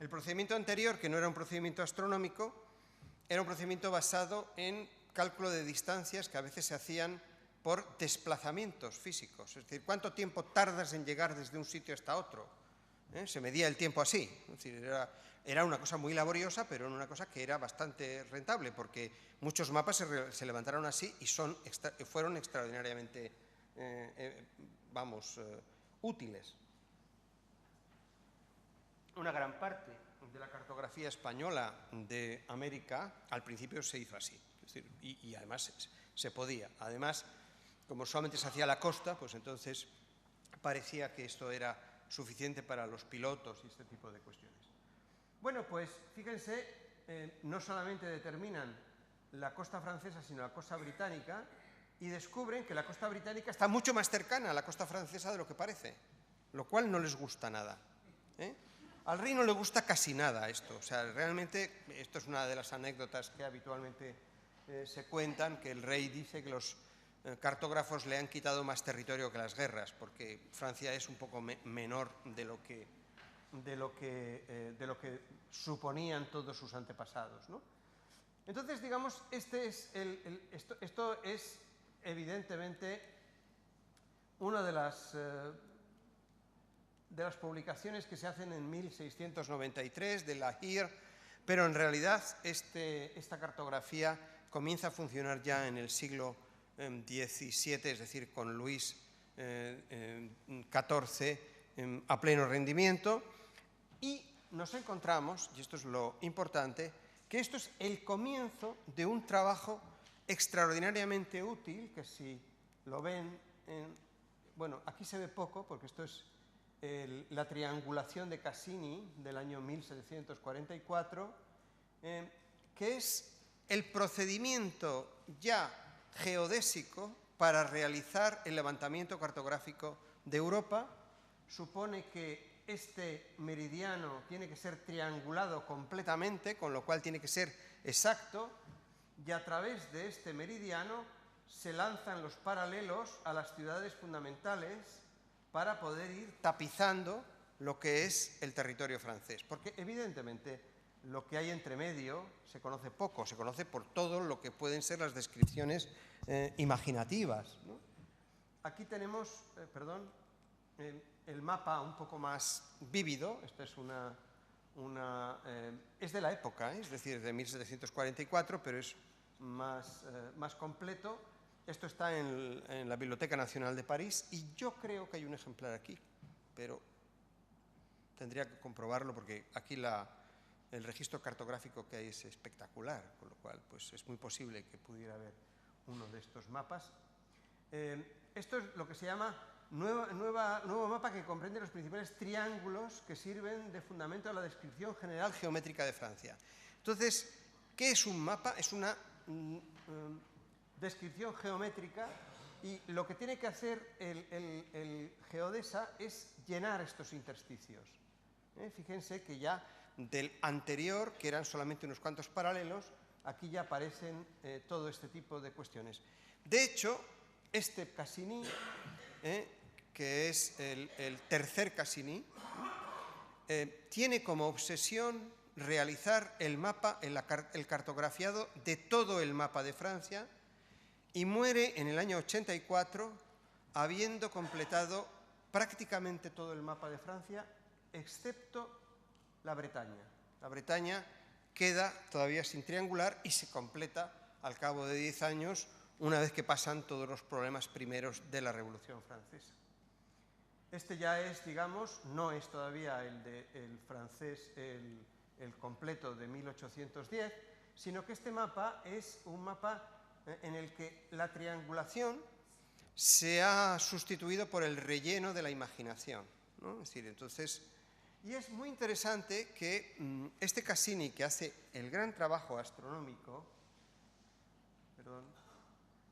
El procedimiento anterior, que no era un procedimiento astronómico, era un procedimiento basado en cálculo de distancias que a veces se hacían por desplazamientos físicos, es decir, cuánto tiempo tardas en llegar desde un sitio hasta otro. Se medía el tiempo así, es decir, era una cosa muy laboriosa, pero era una cosa que era bastante rentable, porque muchos mapas se levantaron así y fueron extraordinariamente, útiles. Una gran parte de la cartografía española de América al principio se hizo así, es decir, y además se podía. Además, como solamente se hacía la costa, pues entonces parecía que esto era suficiente para los pilotos y este tipo de cuestiones. Bueno, pues fíjense, no solamente determinan la costa francesa, sino la costa británica, y descubren que la costa británica está mucho más cercana a la costa francesa de lo que parece, lo cual no les gusta nada. Al rey no le gusta casi nada esto, o sea, realmente esto es una de las anécdotas que habitualmente se cuentan, que el rey dice que los cartógrafos le han quitado más territorio que las guerras, porque Francia es un poco menor de lo que suponían todos sus antepasados, ¿no? Entonces, digamos, esto es evidentemente una de las publicaciones que se hacen en 1693 de La Hire, pero en realidad esta cartografía comienza a funcionar ya en el siglo XVII, es decir, con Luis XIV a pleno rendimiento, y nos encontramos, y esto es lo importante, que esto es el comienzo de un trabajo extraordinariamente útil, que si lo ven, bueno, aquí se ve poco, porque esto es la triangulación de Cassini del año 1744, que es el procedimiento ya geodésico para realizar el levantamiento cartográfico de Europa. Supone que este meridiano tiene que ser triangulado completamente, con lo cual tiene que ser exacto, y a través de este meridiano se lanzan los paralelos a las ciudades fundamentales para poder ir tapizando lo que es el territorio francés. Porque evidentemente lo que hay entre medio se conoce poco, se conoce por todo lo que pueden ser las descripciones imaginativas, ¿no? Aquí tenemos, el mapa un poco más vívido. Esto es es de la época, es decir, de 1744, pero es más completo. Esto está en la Biblioteca Nacional de París y yo creo que hay un ejemplar aquí, pero tendría que comprobarlo porque aquí el registro cartográfico que hay es espectacular, con lo cual pues es muy posible que pudiera haber uno de estos mapas. Esto es lo que se llama nuevo mapa, que comprende los principales triángulos que sirven de fundamento a la descripción general geométrica de Francia. Entonces, ¿qué es un mapa? Es una descripción geométrica, y lo que tiene que hacer el geodesa es llenar estos intersticios. Fíjense que ya del anterior, que eran solamente unos cuantos paralelos, aquí ya aparecen todo este tipo de cuestiones. De hecho, este Cassini, que es el tercer Cassini, tiene como obsesión realizar el mapa, el cartografiado de todo el mapa de Francia, y muere en el año 84 habiendo completado prácticamente todo el mapa de Francia, excepto la Bretaña. La Bretaña queda todavía sin triangular y se completa al cabo de 10 años, una vez que pasan todos los problemas primeros de la Revolución Francesa. Este ya es, digamos, no es todavía el francés, el completo de 1810, sino que este mapa es un mapa en el que la triangulación se ha sustituido por el relleno de la imaginación, ¿no? Es decir, entonces, y es muy interesante que este Cassini, que hace el gran trabajo astronómico,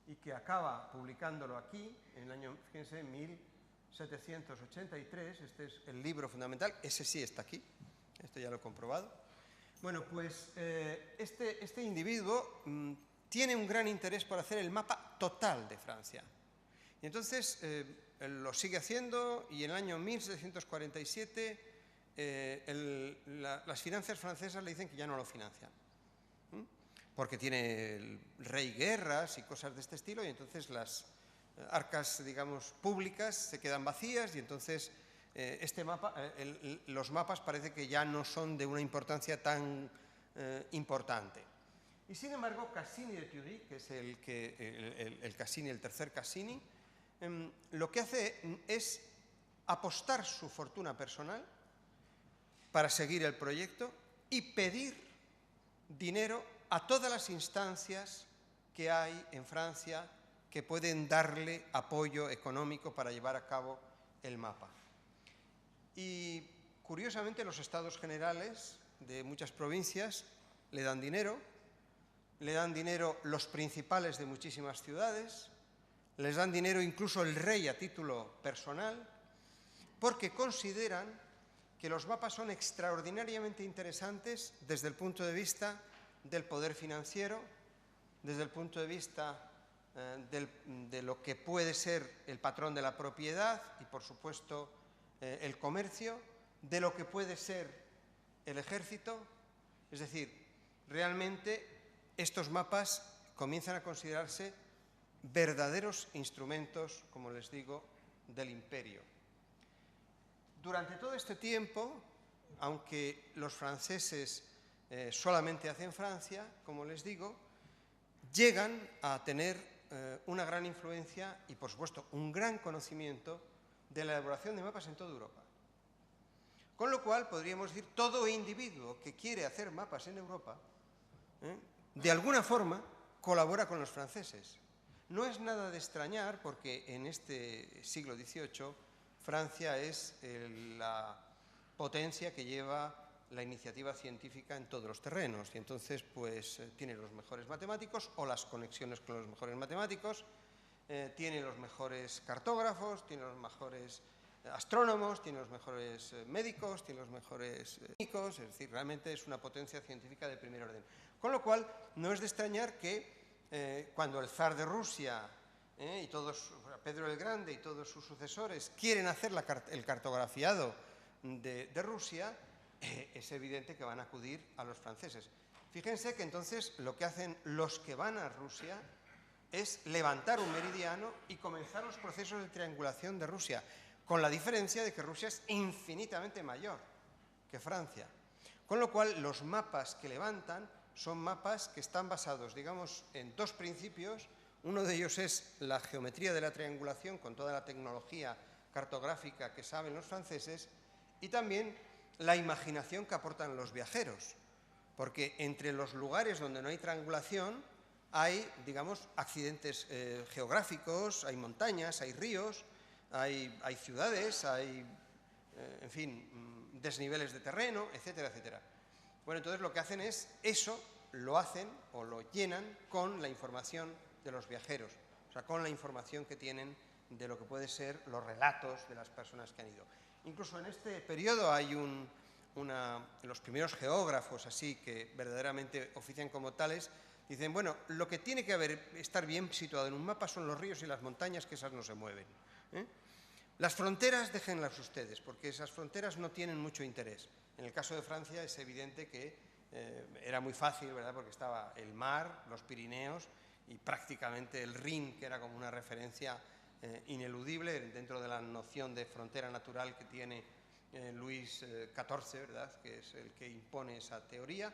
y que acaba publicándolo aquí, en el año, fíjense, 1783, este es el libro fundamental, ese sí está aquí, esto ya lo he comprobado. Bueno, pues este individuo tiene un gran interés por hacer el mapa total de Francia. Y entonces lo sigue haciendo y en el año 1747 las finanzas francesas le dicen que ya no lo financian, porque tiene el rey guerras y cosas de este estilo, y entonces las arcas, digamos, públicas se quedan vacías, y entonces los mapas parece que ya no son de una importancia tan importante. Y sin embargo, Cassini de Thury, que es el Cassini, el tercer Cassini, lo que hace es apostar su fortuna personal para seguir el proyecto y pedir dinero a todas las instancias que hay en Francia que pueden darle apoyo económico para llevar a cabo el mapa. Y curiosamente los estados generales de muchas provincias le dan dinero los principales de muchísimas ciudades, les dan dinero incluso el rey a título personal, porque consideran que los mapas son extraordinariamente interesantes desde el punto de vista del poder financiero, desde el punto de vista de lo que puede ser el patrón de la propiedad y, por supuesto, el comercio, de lo que puede ser el ejército. Es decir, realmente estos mapas comienzan a considerarse verdaderos instrumentos, como les digo, del imperio. Durante todo este tiempo, aunque los franceses solamente hacen Francia, como les digo, llegan a tener una gran influencia y, por supuesto, un gran conocimiento de la elaboración de mapas en toda Europa. Con lo cual, podríamos decir, todo individuo que quiere hacer mapas en Europa, de alguna forma, colabora con los franceses. No es nada de extrañar, porque en este siglo XVIII Francia es la potencia que lleva la iniciativa científica en todos los terrenos, y entonces pues tiene los mejores matemáticos o las conexiones con los mejores matemáticos, tiene los mejores cartógrafos, tiene los mejores astrónomos, tiene los mejores médicos, tiene los mejores químicos, es decir, realmente es una potencia científica de primer orden. Con lo cual, no es de extrañar que cuando el zar de Rusia y Pedro el Grande y todos sus sucesores quieren hacer el cartografiado de Rusia, es evidente que van a acudir a los franceses. Fíjense que entonces lo que hacen los que van a Rusia es levantar un meridiano y comenzar los procesos de triangulación de Rusia, con la diferencia de que Rusia es infinitamente mayor que Francia. Con lo cual, los mapas que levantan son mapas que están basados, digamos, en dos principios. Uno de ellos es la geometría de la triangulación, con toda la tecnología cartográfica que saben los franceses, y también la imaginación que aportan los viajeros, porque entre los lugares donde no hay triangulación hay, digamos, accidentes geográficos, hay montañas, hay ríos, hay ciudades, hay, en fin, desniveles de terreno, etcétera, etcétera. Bueno, entonces lo que hacen es eso, lo hacen o lo llenan con la información de los viajeros, o sea, con la información que tienen de lo que pueden ser los relatos de las personas que han ido. Incluso en este periodo hay los primeros geógrafos así que verdaderamente ofician como tales, dicen, bueno, lo que tiene que estar bien situado en un mapa son los ríos y las montañas, que esas no se mueven. Las fronteras déjenlas ustedes, porque esas fronteras no tienen mucho interés. En el caso de Francia es evidente que era muy fácil, ¿verdad?, porque estaba el mar, los Pirineos y prácticamente el Rin, que era como una referencia ineludible dentro de la noción de frontera natural que tiene Luis XIV, ¿verdad?, que es el que impone esa teoría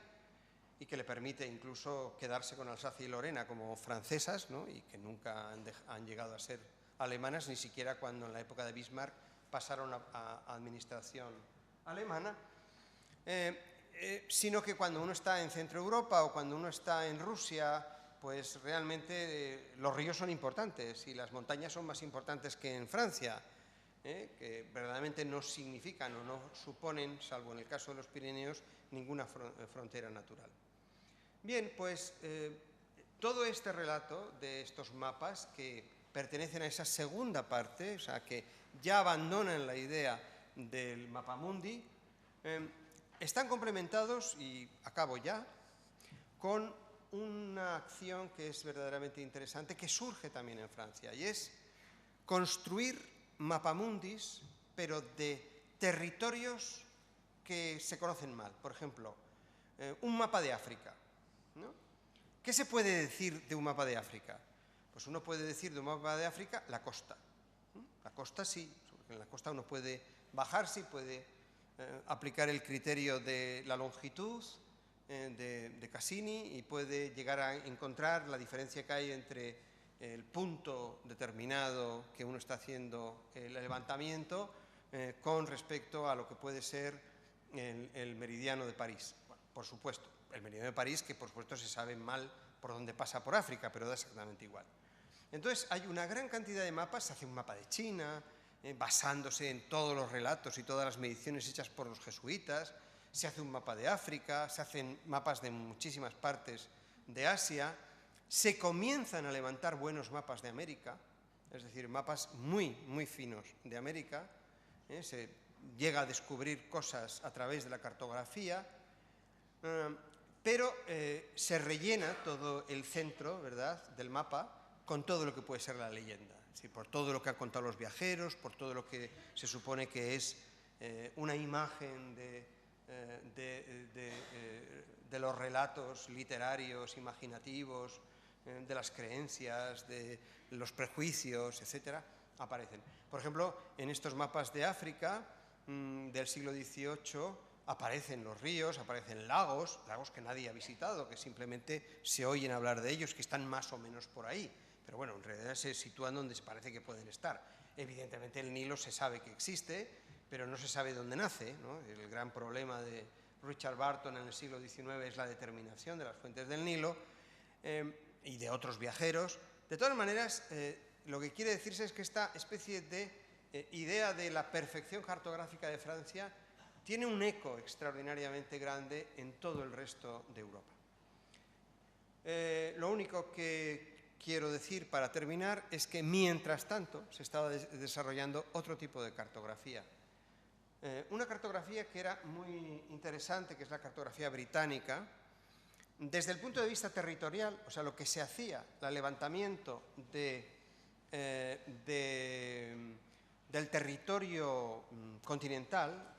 y que le permite incluso quedarse con Alsacia y Lorena como francesas, ¿no?, y que nunca han llegado a ser alemanas, ni siquiera cuando en la época de Bismarck pasaron a administración alemana, sino que cuando uno está en Centro Europa o cuando uno está en Rusia pues realmente los ríos son importantes y las montañas son más importantes que en Francia, que verdaderamente no significan o no suponen, salvo en el caso de los Pirineos, ninguna frontera natural. Bien, pues todo este relato de estos mapas que pertenecen a esa segunda parte, o sea, que ya abandonan la idea del mapamundi, están complementados, y acabo ya, con una acción que es verdaderamente interesante, que surge también en Francia, y es construir mapamundis, pero de territorios que se conocen mal. Por ejemplo, un mapa de África, ¿no? ¿Qué se puede decir de un mapa de África? Pues uno puede decir de un mapa de África la costa. La costa sí, en la costa uno puede bajarse y puede aplicar el criterio de la longitud de Cassini y puede llegar a encontrar la diferencia que hay entre el punto determinado que uno está haciendo el levantamiento con respecto a lo que puede ser el meridiano de París. Bueno, por supuesto, el meridiano de París, que por supuesto se sabe mal por dónde pasa por África, pero da exactamente igual. Entonces hay una gran cantidad de mapas, se hace un mapa de China, basándose en todos los relatos y todas las mediciones hechas por los jesuitas, se hace un mapa de África, se hacen mapas de muchísimas partes de Asia, se comienzan a levantar buenos mapas de América, es decir, mapas muy, muy finos de América, se llega a descubrir cosas a través de la cartografía, pero se rellena todo el centro, ¿verdad?, del mapa con todo lo que puede ser la leyenda, es decir, por todo lo que han contado los viajeros, por todo lo que se supone que es una imagen de los relatos literarios, imaginativos, de las creencias, de los prejuicios, etcétera, aparecen. Por ejemplo, en estos mapas de África del siglo XVIII aparecen los ríos, aparecen lagos que nadie ha visitado, que simplemente se oyen hablar de ellos, que están más o menos por ahí, pero bueno, en realidad se sitúan donde se parece que pueden estar. Evidentemente el Nilo se sabe que existe, pero no se sabe dónde nace, ¿no? El gran problema de Richard Barton en el siglo XIX es la determinación de las fuentes del Nilo y de otros viajeros. De todas maneras, lo que quiere decirse es que esta especie de idea de la perfección cartográfica de Francia tiene un eco extraordinariamente grande en todo el resto de Europa. Lo único que quiero decir para terminar es que mientras tanto se estaba desarrollando otro tipo de cartografía. Una cartografía que era muy interesante, que es la cartografía británica, desde el punto de vista territorial, o sea, lo que se hacía, el levantamiento del territorio continental,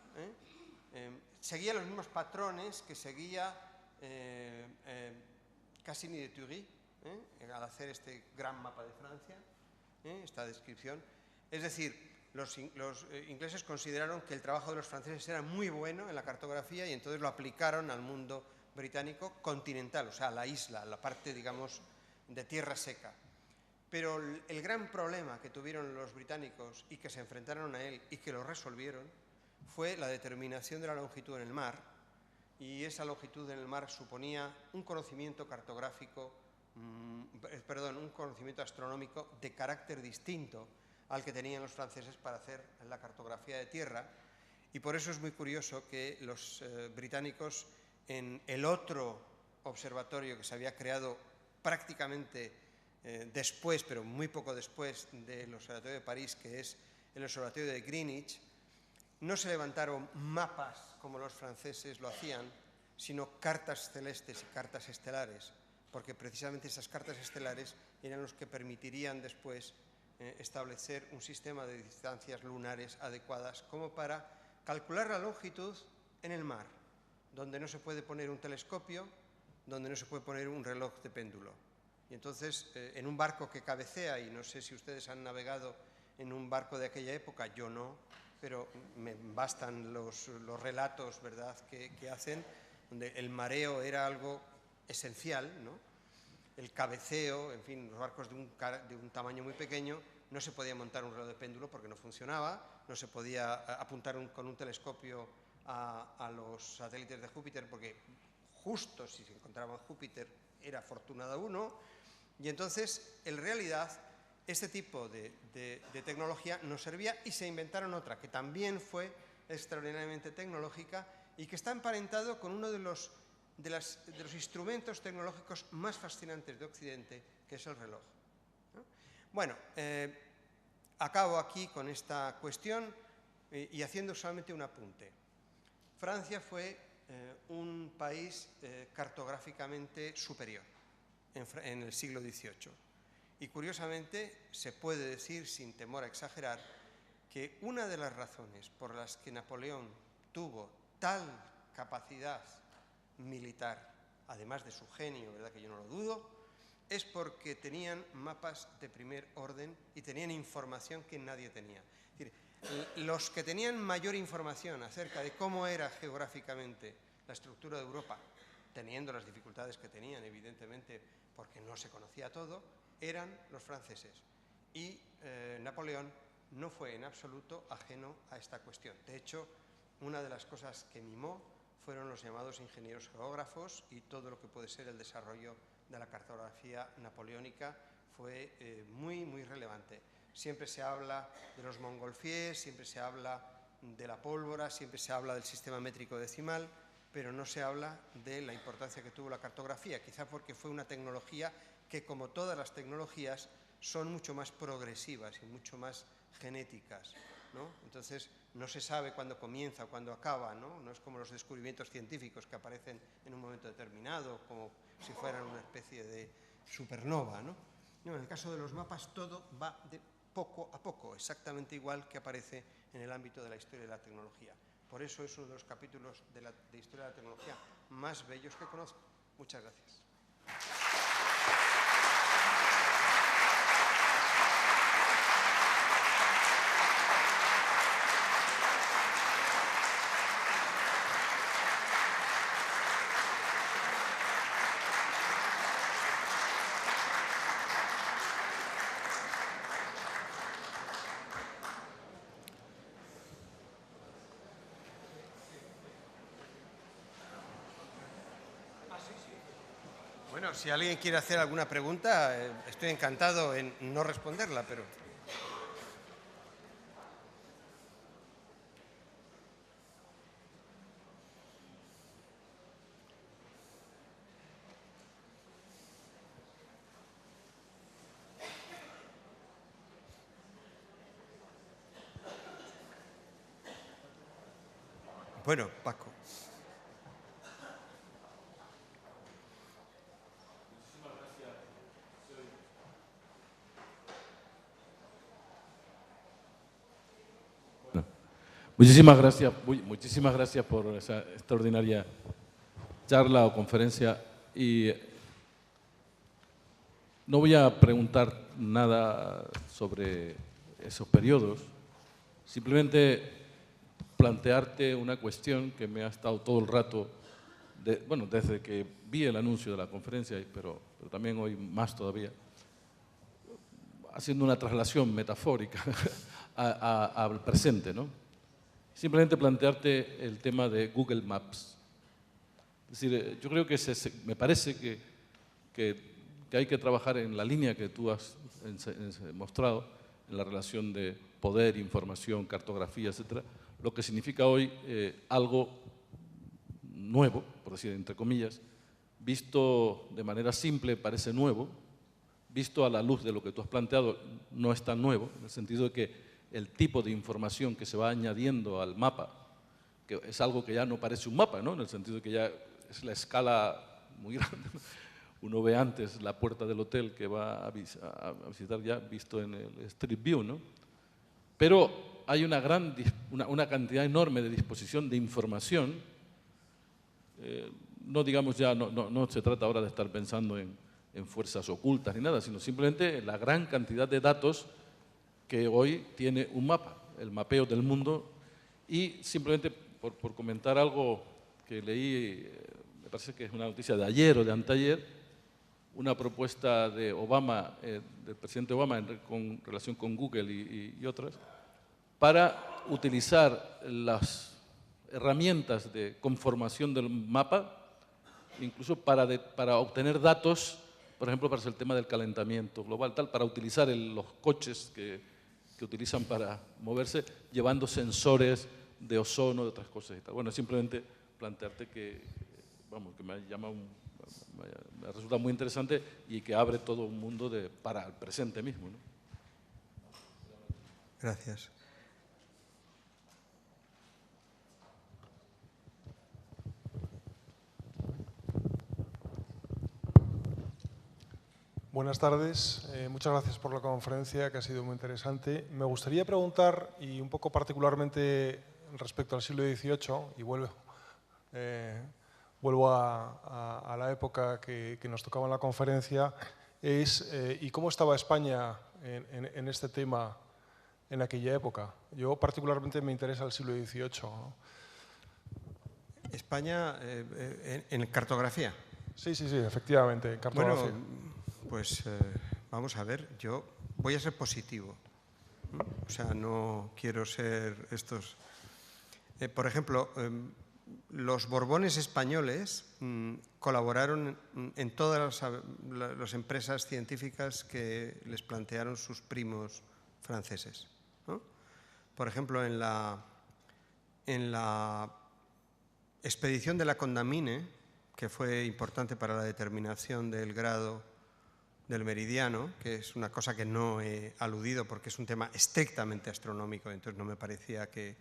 seguía los mismos patrones que seguía Cassini de Thury al hacer este gran mapa de Francia, esta descripción. Es decir, los ingleses consideraron que el trabajo de los franceses era muy bueno en la cartografía y entonces lo aplicaron al mundo británico continental, o sea, a la isla, a la parte, digamos, de tierra seca. Pero el gran problema que tuvieron los británicos y que se enfrentaron a él y que lo resolvieron fue la determinación de la longitud en el mar, y esa longitud en el mar suponía un conocimiento cartográfico, un conocimiento astronómico de carácter distinto al que tenían los franceses para hacer la cartografía de tierra, y por eso es muy curioso que los británicos en el otro observatorio que se había creado prácticamente después, pero muy poco después del observatorio de París, que es el observatorio de Greenwich, no se levantaron mapas como los franceses lo hacían, sino cartas celestes y cartas estelares, porque precisamente esas cartas estelares eran los que permitirían después establecer un sistema de distancias lunares adecuadas como para calcular la longitud en el mar, donde no se puede poner un telescopio, donde no se puede poner un reloj de péndulo. Y entonces, en un barco que cabecea, y no sé si ustedes han navegado en un barco de aquella época, yo no, pero me bastan los relatos, ¿verdad?, que hacen, donde el mareo era algo esencial, ¿no? El cabeceo, en fin, los barcos de un tamaño muy pequeño, no se podía montar un reloj de péndulo porque no funcionaba, no se podía apuntar con un telescopio a los satélites de Júpiter porque justo si se encontraba Júpiter era afortunada o no, y entonces, en realidad, este tipo de tecnología nos servía y se inventaron otra que también fue extraordinariamente tecnológica y que está emparentado con uno de los instrumentos tecnológicos más fascinantes de Occidente, que es el reloj, ¿no? Bueno, acabo aquí con esta cuestión y haciendo solamente un apunte. Francia fue un país cartográficamente superior en el siglo XVIII. Y curiosamente se puede decir, sin temor a exagerar, que una de las razones por las que Napoleón tuvo tal capacidad militar, además de su genio, ¿verdad?, que yo no lo dudo, es porque tenían mapas de primer orden y tenían información que nadie tenía. Es decir, los que tenían mayor información acerca de cómo era geográficamente la estructura de Europa, teniendo las dificultades que tenían, evidentemente, porque no se conocía todo, eran los franceses. Y Napoleón no fue en absoluto ajeno a esta cuestión. De hecho, una de las cosas que mimó fueron los llamados ingenieros geógrafos, y todo lo que puede ser el desarrollo de la cartografía napoleónica fue muy, muy relevante. Siempre se habla de los montgolfiers, siempre se habla de la pólvora, siempre se habla del sistema métrico decimal, pero no se habla de la importancia que tuvo la cartografía, quizá porque fue una tecnología que, como todas las tecnologías, son mucho más progresivas y mucho más genéticas, ¿no? Entonces, no se sabe cuándo comienza o cuándo acaba, ¿no? No es como los descubrimientos científicos que aparecen en un momento determinado, como si fueran una especie de supernova, ¿no? No, en el caso de los mapas todo va de poco a poco, exactamente igual que aparece en el ámbito de la historia de la tecnología. Por eso es uno de los capítulos de historia de la tecnología más bellos que conozco. Muchas gracias. Bueno, si alguien quiere hacer alguna pregunta, estoy encantado en no responderla, pero... Bueno, Paco. Muchísimas gracias por esa extraordinaria charla o conferencia. Y no voy a preguntar nada sobre esos periodos, simplemente plantearte una cuestión que me ha estado todo el rato, desde que vi el anuncio de la conferencia, pero también hoy más todavía, haciendo una traslación metafórica al presente, ¿no? Simplemente plantearte el tema de Google Maps. Es decir, yo creo que me parece que hay que trabajar en la línea que tú has mostrado, en la relación de poder, información, cartografía, etcétera, lo que significa hoy algo nuevo, por decir entre comillas, visto de manera simple parece nuevo, visto a la luz de lo que tú has planteado no es tan nuevo, en el sentido de que el tipo de información que se va añadiendo al mapa, que es algo que ya no parece un mapa, ¿no?, en el sentido de que ya es la escala muy grande. Uno ve antes la puerta del hotel que va a visitar ya visto en el Street View, ¿no? Pero hay una cantidad enorme de disposición de información. No digamos ya, no se trata ahora de estar pensando en fuerzas ocultas ni nada, sino simplemente la gran cantidad de datos que hoy tiene un mapa, el mapeo del mundo. Y simplemente por comentar algo que leí, me parece que es una noticia de ayer o de anteayer, una propuesta de Obama, del presidente Obama con relación con Google y otras, para utilizar las herramientas de conformación del mapa incluso para obtener datos, por ejemplo, para el tema del calentamiento global, tal, para utilizar los coches que utilizan para moverse, llevando sensores de ozono, de otras cosas y tal. Bueno, simplemente plantearte que, vamos, que me resulta muy interesante y que abre todo un mundo para el presente mismo, ¿no? Gracias. Buenas tardes, muchas gracias por la conferencia, que ha sido muy interesante. Me gustaría preguntar, y un poco particularmente respecto al siglo XVIII, y vuelvo a la época que nos tocaba en la conferencia, ¿y cómo estaba España en este tema en aquella época? Yo particularmente me interesa el siglo XVIII, ¿no? España en cartografía. Sí, efectivamente, en cartografía. Bueno, pues vamos a ver, yo voy a ser positivo. O sea, no quiero ser estos... por ejemplo, los Borbones españoles colaboraron en todas las empresas científicas que les plantearon sus primos franceses, ¿no? Por ejemplo, en la expedición de la Condamine, que fue importante para la determinación del grado del meridiano, que es una cosa que no he aludido porque es un tema estrictamente astronómico, entonces no me parecía que,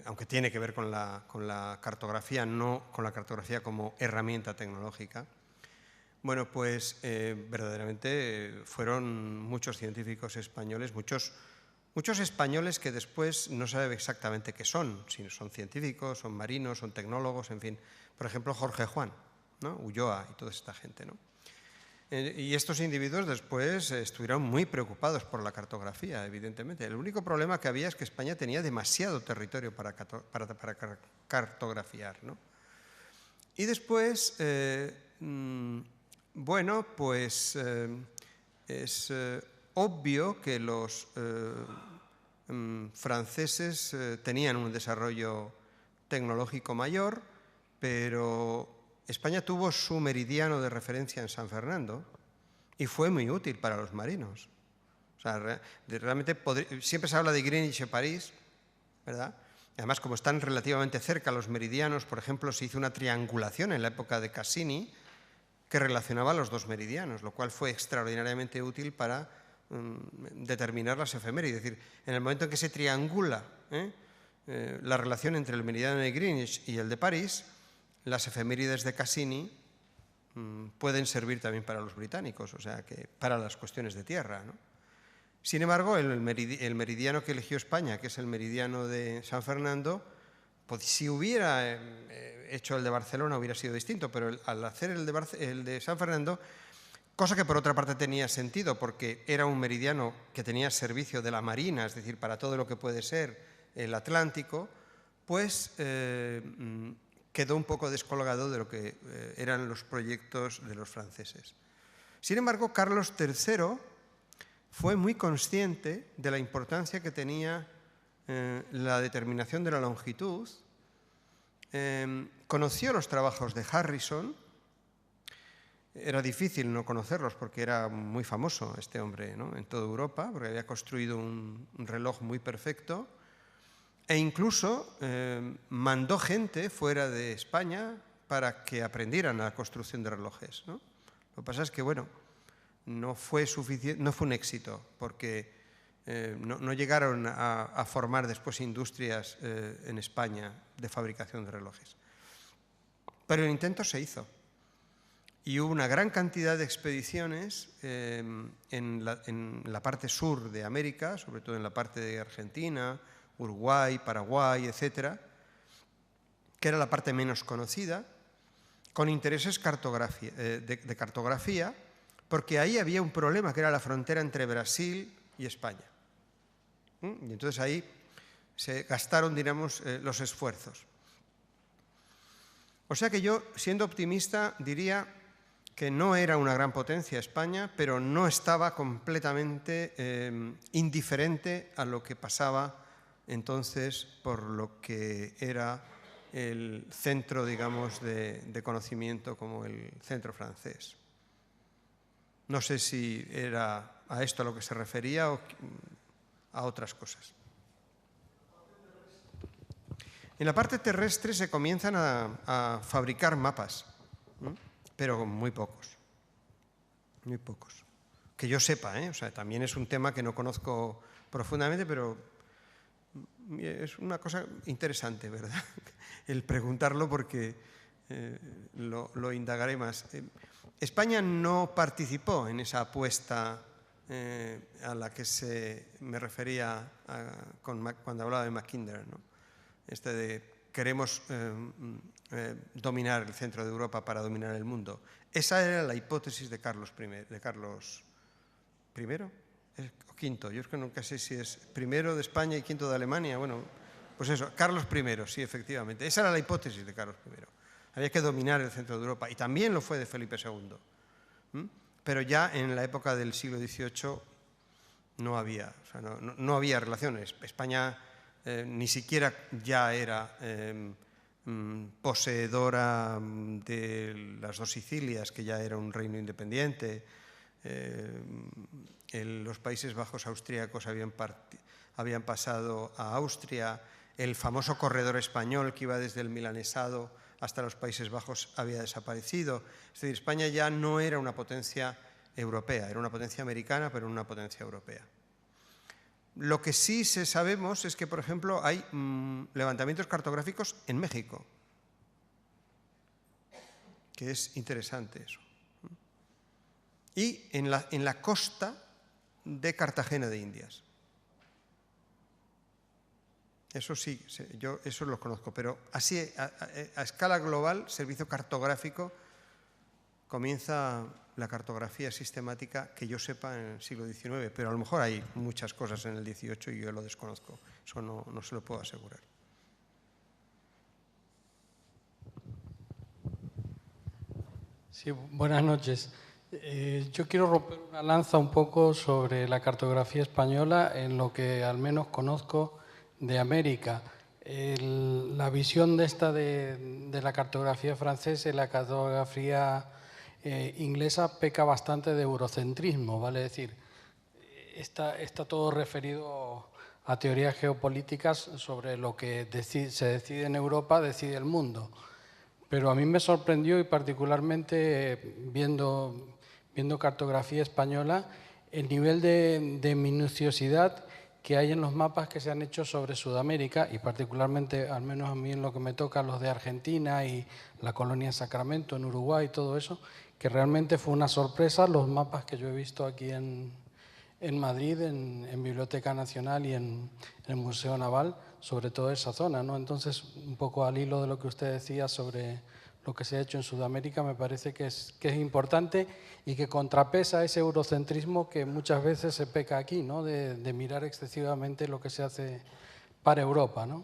aunque tiene que ver con la cartografía, no con la cartografía como herramienta tecnológica. Bueno, pues verdaderamente fueron muchos científicos españoles, muchos españoles que después no sabe exactamente qué son, si son científicos, son marinos, son tecnólogos, en fin. Por ejemplo, Jorge Juan, ¿no? Ulloa y toda esta gente, ¿no? Y estos individuos después estuvieron muy preocupados por la cartografía, evidentemente. El único problema que había es que España tenía demasiado territorio para cartografiar, ¿no? Y después, bueno, pues es obvio que los franceses tenían un desarrollo tecnológico mayor, pero España tuvo su meridiano de referencia en San Fernando y fue muy útil para los marinos. O sea, realmente siempre se habla de Greenwich y París, ¿verdad? Además, como están relativamente cerca los meridianos, por ejemplo, se hizo una triangulación en la época de Cassini que relacionaba los dos meridianos, lo cual fue extraordinariamente útil para determinar las efemérides. Es decir, en el momento en que se triangula la relación entre el meridiano de Greenwich y el de París, las efemérides de Cassini pueden servir también para los británicos, o sea, que para las cuestiones de tierra, ¿no? Sin embargo, el meridiano que eligió España, que es el meridiano de San Fernando, pues si hubiera hecho el de Barcelona hubiera sido distinto, pero al hacer el de San Fernando, cosa que por otra parte tenía sentido, porque era un meridiano que tenía servicio de la Marina, es decir, para todo lo que puede ser el Atlántico, pues quedó un poco descolgado de lo que eran los proyectos de los franceses. Sin embargo, Carlos III fue muy consciente de la importancia que tenía la determinación de la longitud, conoció los trabajos de Harrison. Era difícil no conocerlos porque era muy famoso este hombre, ¿no?, en toda Europa, porque había construido un reloj muy perfecto. E incluso mandó gente fuera de España para que aprendieran a la construcción de relojes, ¿no? Lo que pasa es que, bueno, no fue un éxito, porque no llegaron a formar después industrias en España de fabricación de relojes. Pero el intento se hizo. Y hubo una gran cantidad de expediciones en la parte sur de América, sobre todo en la parte de Argentina, Uruguay, Paraguay, etcétera, que era la parte menos conocida, con intereses de cartografía, porque ahí había un problema que era la frontera entre Brasil y España. Y entonces ahí se gastaron, digamos, los esfuerzos. O sea que yo, siendo optimista, diría que no era una gran potencia España, pero no estaba completamente indiferente a lo que pasaba entonces por lo que era el centro, digamos, de conocimiento como el centro francés. No sé si era a esto a lo que se refería o a otras cosas. En la parte terrestre se comienzan a fabricar mapas, pero muy pocos. Muy pocos. Que yo sepa, o sea, también es un tema que no conozco profundamente, pero es una cosa interesante, ¿verdad? El preguntarlo, porque lo indagaré más. España no participó en esa apuesta a la que me refería cuando hablaba de Mackinder, ¿no? De queremos dominar el centro de Europa para dominar el mundo. Esa era la hipótesis de Carlos I, o quinto. Yo es que nunca sé si es primero de España y quinto de Alemania. Bueno, pues eso, Carlos I, sí, efectivamente. Esa era la hipótesis de Carlos I. Había que dominar el centro de Europa, y también lo fue de Felipe II. Pero ya en la época del siglo XVIII no había, o sea, no había relaciones. España ni siquiera ya era poseedora de las dos Sicilias, que ya era un reino independiente. Los Países Bajos austríacos habían pasado a Austria. El famoso corredor español que iba desde el milanesado hasta los Países Bajos había desaparecido. Es decir, España ya no era una potencia europea, era una potencia americana, pero una potencia europea. Lo que sí sabemos es que, por ejemplo, hay levantamientos cartográficos en México, que es interesante eso. Y en la costa de Cartagena de Indias. Eso sí, yo eso lo conozco, pero así a escala global, servicio cartográfico, comienza la cartografía sistemática, que yo sepa, en el siglo XIX, pero a lo mejor hay muchas cosas en el XVIII y yo lo desconozco, eso no se lo puedo asegurar. Sí, buenas noches. Yo quiero romper una lanza un poco sobre la cartografía española en lo que al menos conozco de América. La visión de la cartografía francesa y la cartografía inglesa peca bastante de eurocentrismo, ¿vale? Es decir, está todo referido a teorías geopolíticas sobre lo que se decide en Europa, decide el mundo. Pero a mí me sorprendió, y particularmente viendo cartografía española, el nivel de minuciosidad que hay en los mapas que se han hecho sobre Sudamérica, y particularmente, al menos a mí en lo que me toca, los de Argentina y la colonia Sacramento en Uruguay y todo eso, que realmente fue una sorpresa los mapas que yo he visto aquí en Madrid, en Biblioteca Nacional y en el Museo Naval, sobre toda esa zona, ¿no? Entonces, un poco al hilo de lo que usted decía sobre lo que se ha hecho en Sudamérica, me parece que es importante y que contrapesa ese eurocentrismo que muchas veces se peca aquí, ¿no? De mirar excesivamente lo que se hace para Europa, ¿no?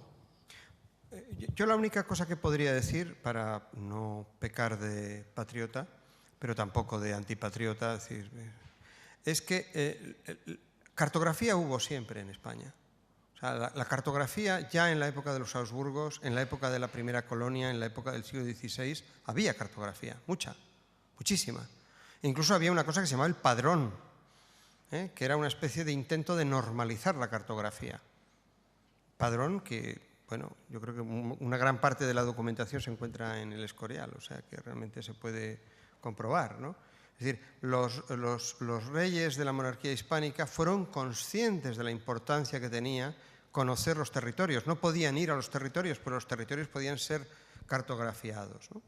Yo la única cosa que podría decir, para no pecar de patriota, pero tampoco de antipatriota, es que cartografía hubo siempre en España. O sea, la cartografía ya en la época de los Habsburgos, en la época de la primera colonia, en la época del siglo XVI, había cartografía, muchísima. Incluso había una cosa que se llamaba el padrón, que era una especie de intento de normalizar la cartografía. Padrón que, bueno, yo creo que una gran parte de la documentación se encuentra en el Escorial, o sea que realmente se puede comprobar, ¿no? Es decir, los reyes de la monarquía hispánica fueron conscientes de la importancia que tenía conocer los territorios. No podían ir a los territorios, pero los territorios podían ser cartografiados, ¿no?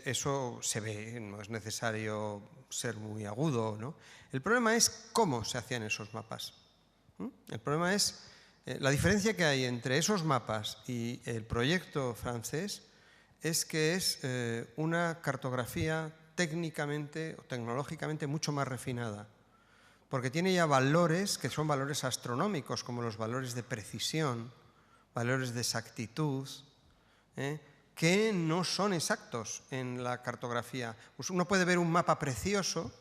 Eso se ve, no es necesario ser muy agudo, ¿no? El problema es cómo se hacían esos mapas. El problema es la diferencia que hay entre esos mapas y el proyecto francés. Es que es una cartografía técnicamente o tecnológicamente mucho más refinada, porque tiene ya valores que son valores astronómicos, como los valores de precisión, valores de exactitud, que no son exactos en la cartografía. Pues uno puede ver un mapa precioso,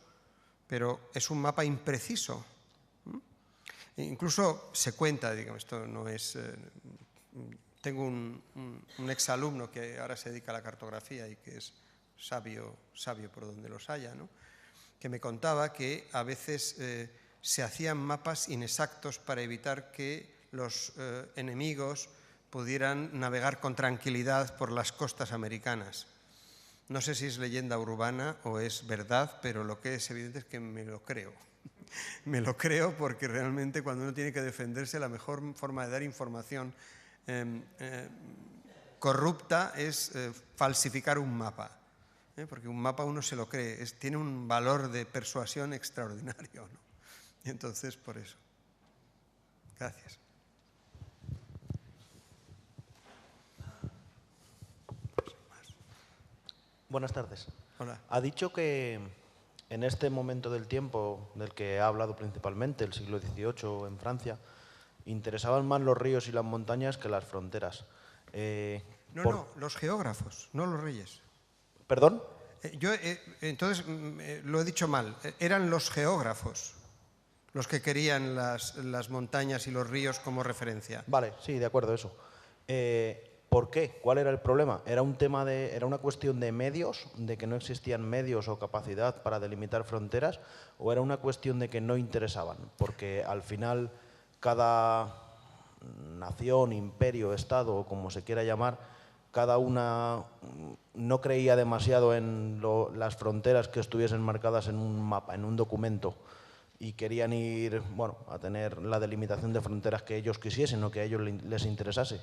pero es un mapa impreciso. Incluso se cuenta, digamos, esto no es... tengo un exalumno que ahora se dedica a la cartografía y que es sabio por donde los haya, ¿no? Que me contaba que a veces se hacían mapas inexactos para evitar que los enemigos pudieran navegar con tranquilidad por las costas americanas. No sé si es leyenda urbana o es verdad, pero lo que es evidente es que me lo creo. Me lo creo porque realmente cuando uno tiene que defenderse, la mejor forma de dar información corrupta es falsificar un mapa. Porque un mapa uno se lo cree, tiene un valor de persuasión extraordinario, ¿no? Y entonces, por eso. Gracias. Buenas tardes. Hola. Ha dicho que en este momento del tiempo del que ha hablado principalmente, el siglo XVIII en Francia, interesaban más los ríos y las montañas que las fronteras. No, los geógrafos, no los reyes. ¿Perdón? Entonces, lo he dicho mal. Eran los geógrafos los que querían las montañas y los ríos como referencia. Vale, sí, de acuerdo, eso. ¿Por qué? ¿Cuál era el problema? ¿Era una cuestión de medios, de que no existían medios o capacidad para delimitar fronteras, o era una cuestión de que no interesaban? Porque al final cada nación, imperio, estado, o como se quiera llamar, cada una no creía demasiado en las fronteras que estuviesen marcadas en un mapa, en un documento, y querían ir, bueno, a tener la delimitación de fronteras que ellos quisiesen o que a ellos les interesase.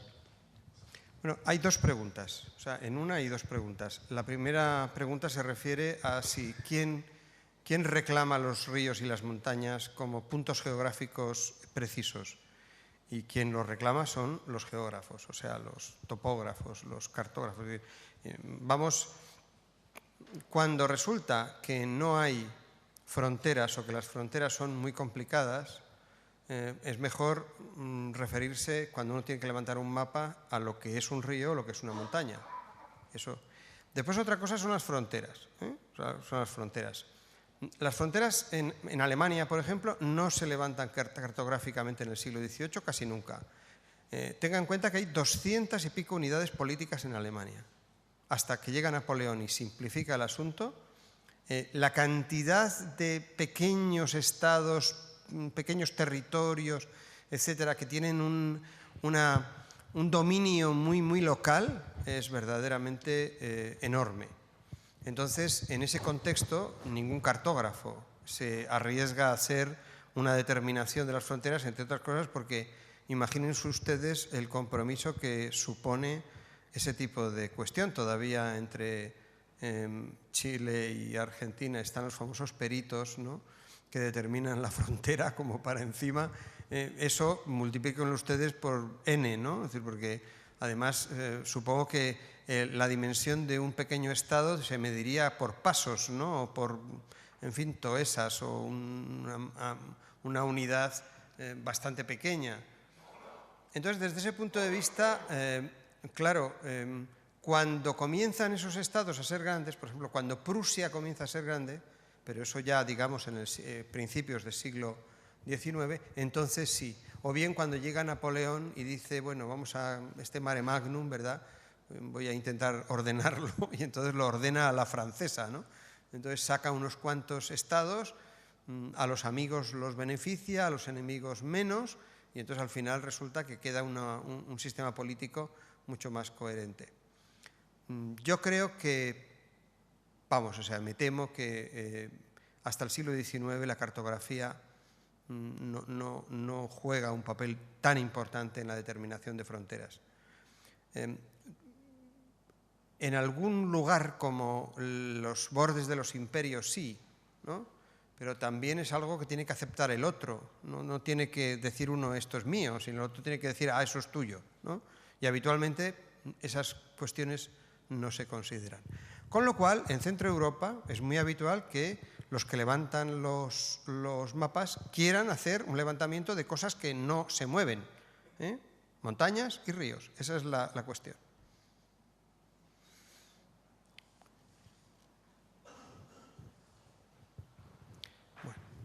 Bueno, hay dos preguntas. O sea, en una hay dos preguntas. La primera pregunta se refiere a si quién reclama los ríos y las montañas como puntos geográficos precisos. Y quien los reclama son los geógrafos, o sea, los topógrafos, los cartógrafos. Vamos, cuando resulta que no hay fronteras o que las fronteras son muy complicadas, es mejor referirse, cuando uno tiene que levantar un mapa, a lo que es un río o lo que es una montaña. Eso. Después otra cosa son las fronteras. Son las fronteras. Las fronteras en Alemania, por ejemplo, no se levantan cartográficamente en el siglo XVIII, casi nunca. Tengan en cuenta que hay 200 y pico unidades políticas en Alemania. Hasta que llega Napoleón y simplifica el asunto, la cantidad de pequeños estados, pequeños territorios, etcétera, que tienen un dominio muy, muy local, es verdaderamente enorme. Entonces, en ese contexto, ningún cartógrafo se arriesga a hacer una determinación de las fronteras, entre otras cosas porque imagínense ustedes el compromiso que supone ese tipo de cuestión. Todavía entre Chile y Argentina están los famosos peritos, ¿no?, que determinan la frontera como para encima. Eso multiplíquenlo ustedes por n, ¿no? Es decir, porque además supongo que la dimensión de un pequeño estado se mediría por pasos, ¿no?, o por, en fin, toesas o una unidad bastante pequeña. Entonces, desde ese punto de vista, claro, cuando comienzan esos estados a ser grandes, por ejemplo, cuando Prusia comienza a ser grande, pero eso ya, digamos, en principios del siglo XIX, entonces sí. O bien cuando llega Napoleón y dice, bueno, vamos a este mare magnum, ¿verdad?, voy a intentar ordenarlo, y entonces lo ordena a la francesa, ¿no? Entonces saca unos cuantos estados, a los amigos los beneficia, a los enemigos menos, y entonces al final resulta que queda un sistema político mucho más coherente. Yo creo que, vamos, o sea, me temo que hasta el siglo XIX la cartografía no juega un papel tan importante en la determinación de fronteras. En algún lugar como los bordes de los imperios sí, ¿no?, pero también es algo que tiene que aceptar el otro, no tiene que decir uno esto es mío, sino el otro tiene que decir eso es tuyo, ¿no? Y habitualmente esas cuestiones no se consideran. Con lo cual, en Centro Europa es muy habitual que los que levantan los mapas quieran hacer un levantamiento de cosas que no se mueven, montañas y ríos, esa es la cuestión.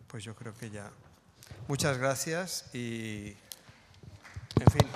Pues yo creo que ya Muchas gracias y, en fin.